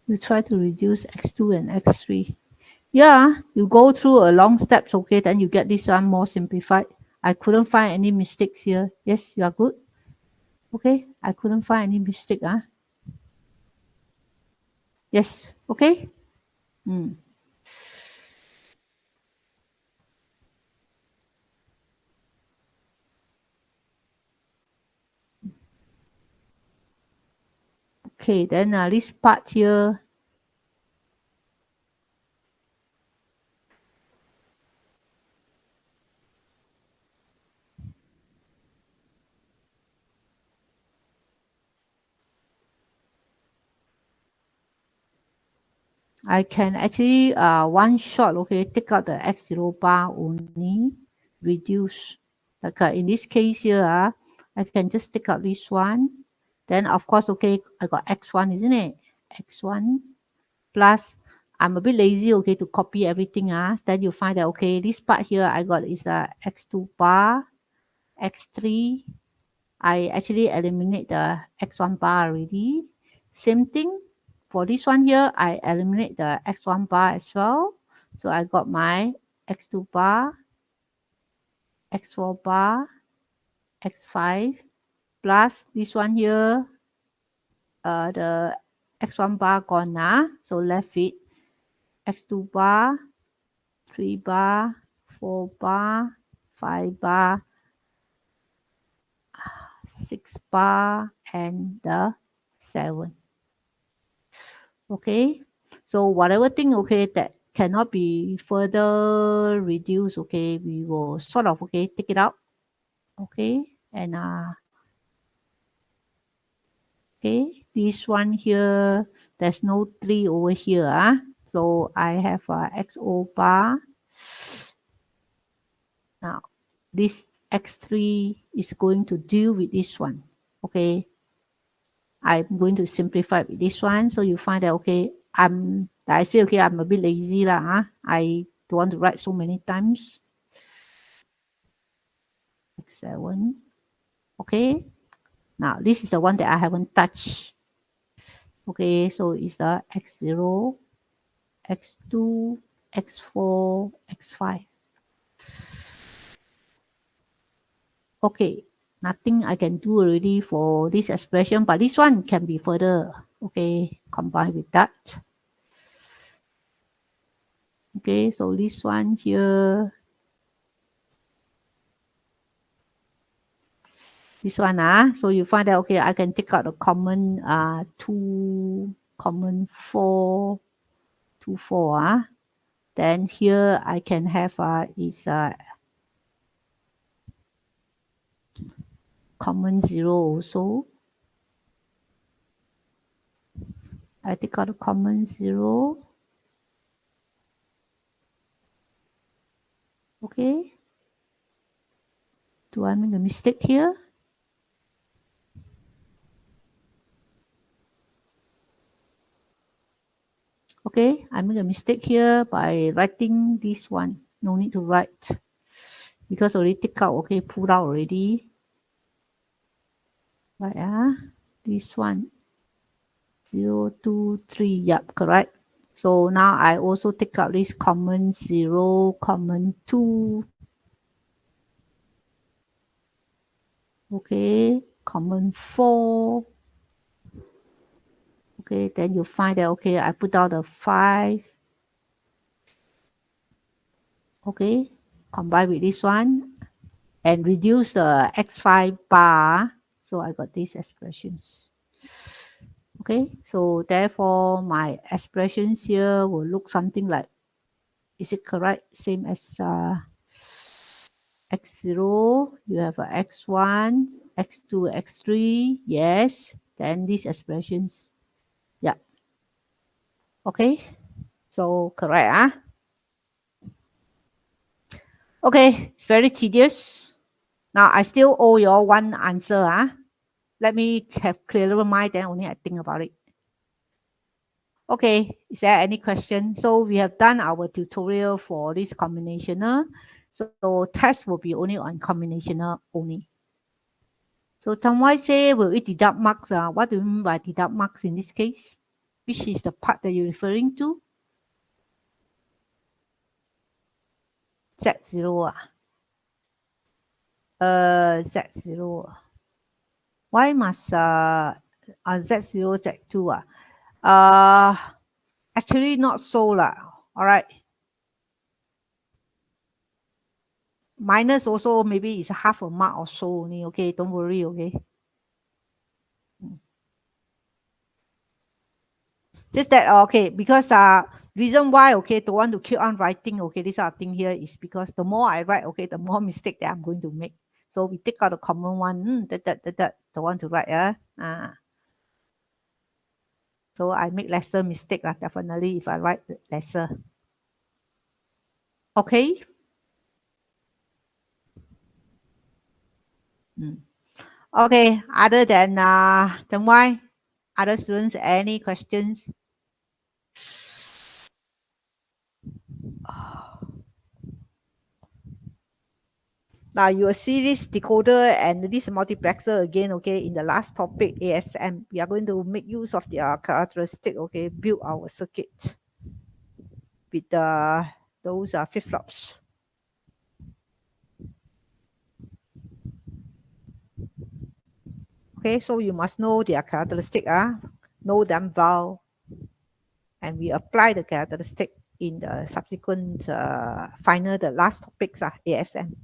you try to reduce x2 and x3. Yeah, you go through a long steps, okay, then you get this one more simplified. I couldn't find any mistakes here. Yes, you are good. Okay, I couldn't find any mistake. Yes, okay. Okay, then this part here. I can actually one shot, okay, take out the x0 bar only, reduce. Like in this case here, I can just take out this one, Then of course, okay, I got x1, isn't it? X1 plus, I'm a bit lazy, okay, to copy everything. Then you find that, okay, this part here I got is x2 bar, x3. I actually eliminate the x1 bar already. Same thing for this one here, I eliminate the x1 bar as well. So I got my x2 bar, x4 bar, x5 plus this one here, the x1 bar gone now. So left it x2 bar, 3 bar, 4 bar, 5 bar, 6 bar, and the 7. Okay, so whatever thing, okay, that cannot be further reduced, okay, we will sort of, okay, take it out. Okay, and okay, this one here, there's no 3 over here. So I have XO bar. Now, this X3 is going to deal with this one. Okay, I'm going to simplify with this one. So you find that, okay, I say, okay, I'm a bit lazy lah. I don't want to write so many times. X7. Okay, now this is the one that I haven't touched. Okay, so it's the X0, X2, X4, X5. Okay, nothing I can do already for this expression, but this one can be further, okay, combined with that. Okay, so this one here, this one, so you find that, okay, I can take out the common 2, common 4, 2, 4, then here I can have is common 0 also. I take out the common 0. Okay. Do I make a mistake here? Okay, I made a mistake here by writing this one. No need to write because already take out, okay, pulled out already. Right, this one, 0, 2, 3, yep, correct. So now I also take out this common 0, common 2. Okay, common 4. Okay, then you find that, okay, I put out the 5. Okay, combine with this one and reduce the x5 bar. So I got these expressions. Okay, so therefore my expressions here will look something like, is it correct? Same as x0, you have a x1, x2, x3, yes. Then these expressions, yeah. Okay, so correct, Okay, it's very tedious. Now I still owe you all one answer, Let me have clearer mind, then only I think about it. Okay, is there any question? So we have done our tutorial for this combinational. So test will be only on combinational only. So Tamwai say, will it deduct marks? What do you mean by deduct marks in this case? Which is the part that you're referring to? Z0. Z0. Why must Z0, Z2? Actually not so lah. All right. Minus also maybe is half a mark or so only. Okay, don't worry. Okay. Just that okay, because reason why okay don't want to keep on writing okay this sort of thing here is because the more I write okay the more mistake that I'm going to make. So we take out the common one. That don't want to write So I make lesser mistake definitely if I write lesser. Okay. Okay, other than Cheng Wai, other students, any questions? Now you will see this decoder and this multiplexer again, okay, in the last topic, ASM. We are going to make use of their characteristic, okay, build our circuit with those flip-flops. Okay, so you must know their characteristic, know them well, and we apply the characteristic in the subsequent final, the last topics, ASM.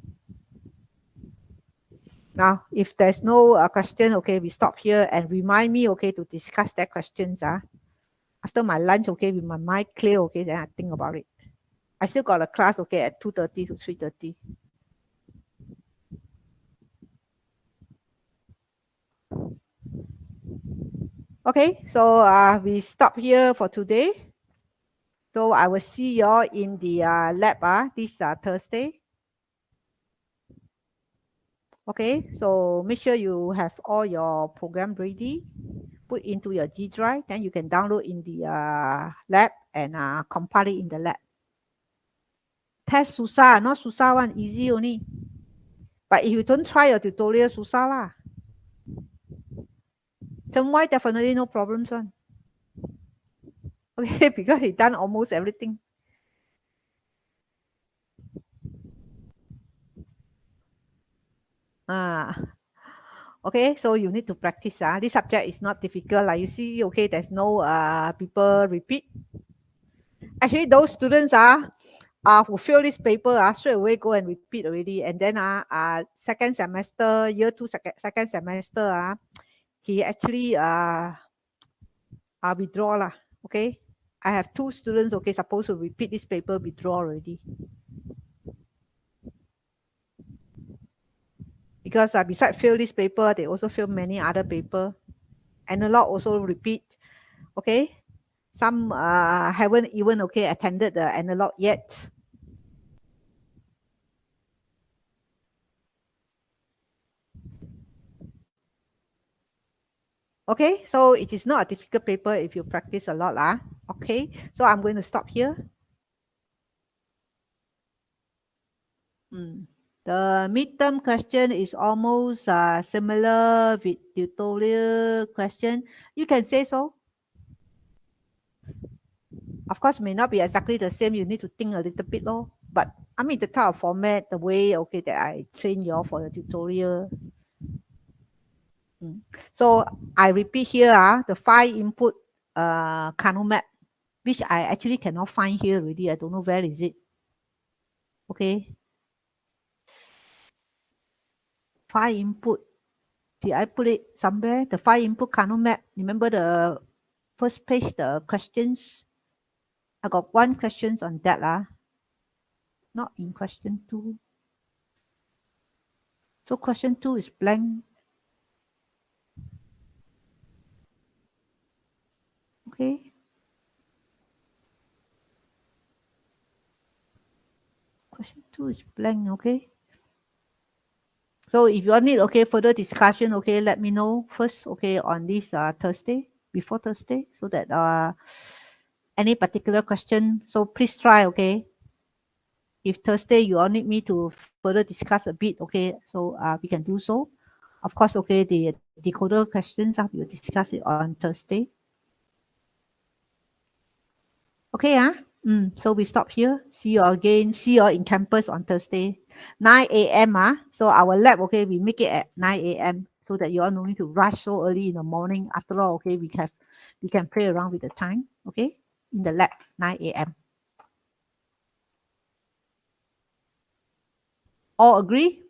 Now, if there's no question, okay, we stop here and remind me, okay, to discuss that questions. After my lunch, okay, with my mind clear, okay, then I think about it. I still got a class, okay, at 2:30 to 3:30. Okay, so we stop here for today. So I will see you all in the lab this Thursday. Okay, so make sure you have all your program ready, put into your G drive, then you can download in the lab and compile it in the lab. Test susah, not susah one, easy only. But if you don't try your tutorial, susah lah. Then why definitely no problems one. Okay, because he done almost everything. Okay, so you need to practice. This subject is not difficult. Like you see, okay, there's no people repeat. Actually, those students who fail this paper straight away go and repeat already. And then second semester, year 2 second semester, he actually withdraw lah. Okay, I have 2 students, okay, supposed to repeat this paper, withdraw already. Because besides fail this paper, they also fail many other paper. Analog also repeat. Okay, some haven't even attended the analog yet. Okay, so it is not a difficult paper if you practice a lot. Okay, so I'm going to stop here. The midterm question is almost similar with tutorial question. You can say so. Of course, may not be exactly the same. You need to think a little bit, but I mean the type of format, the way that I train you all for the tutorial. So I repeat here, the 5 input Kano map, which I actually cannot find here already. I don't know where is it. Okay. 5 input. Did I put it somewhere? The 5 input Kano map. Remember the first page, the questions? I got 1 questions on that. Not in question 2. So question 2 is blank. Okay. Question 2 is blank, okay. So if you all need, further discussion, let me know first, on this Thursday, before Thursday, so that any particular question, so please try, If Thursday you all need me to further discuss a bit, so we can do so. Of course, the decoder questions, we will discuss it on Thursday. Okay, so we stop here. See you again. See you all in campus on Thursday, 9 a.m. So our lab, we make it at 9 a.m. so that you all don't need to rush so early in the morning. After all, we can play around with the time, in the lab, 9 a.m. All agree?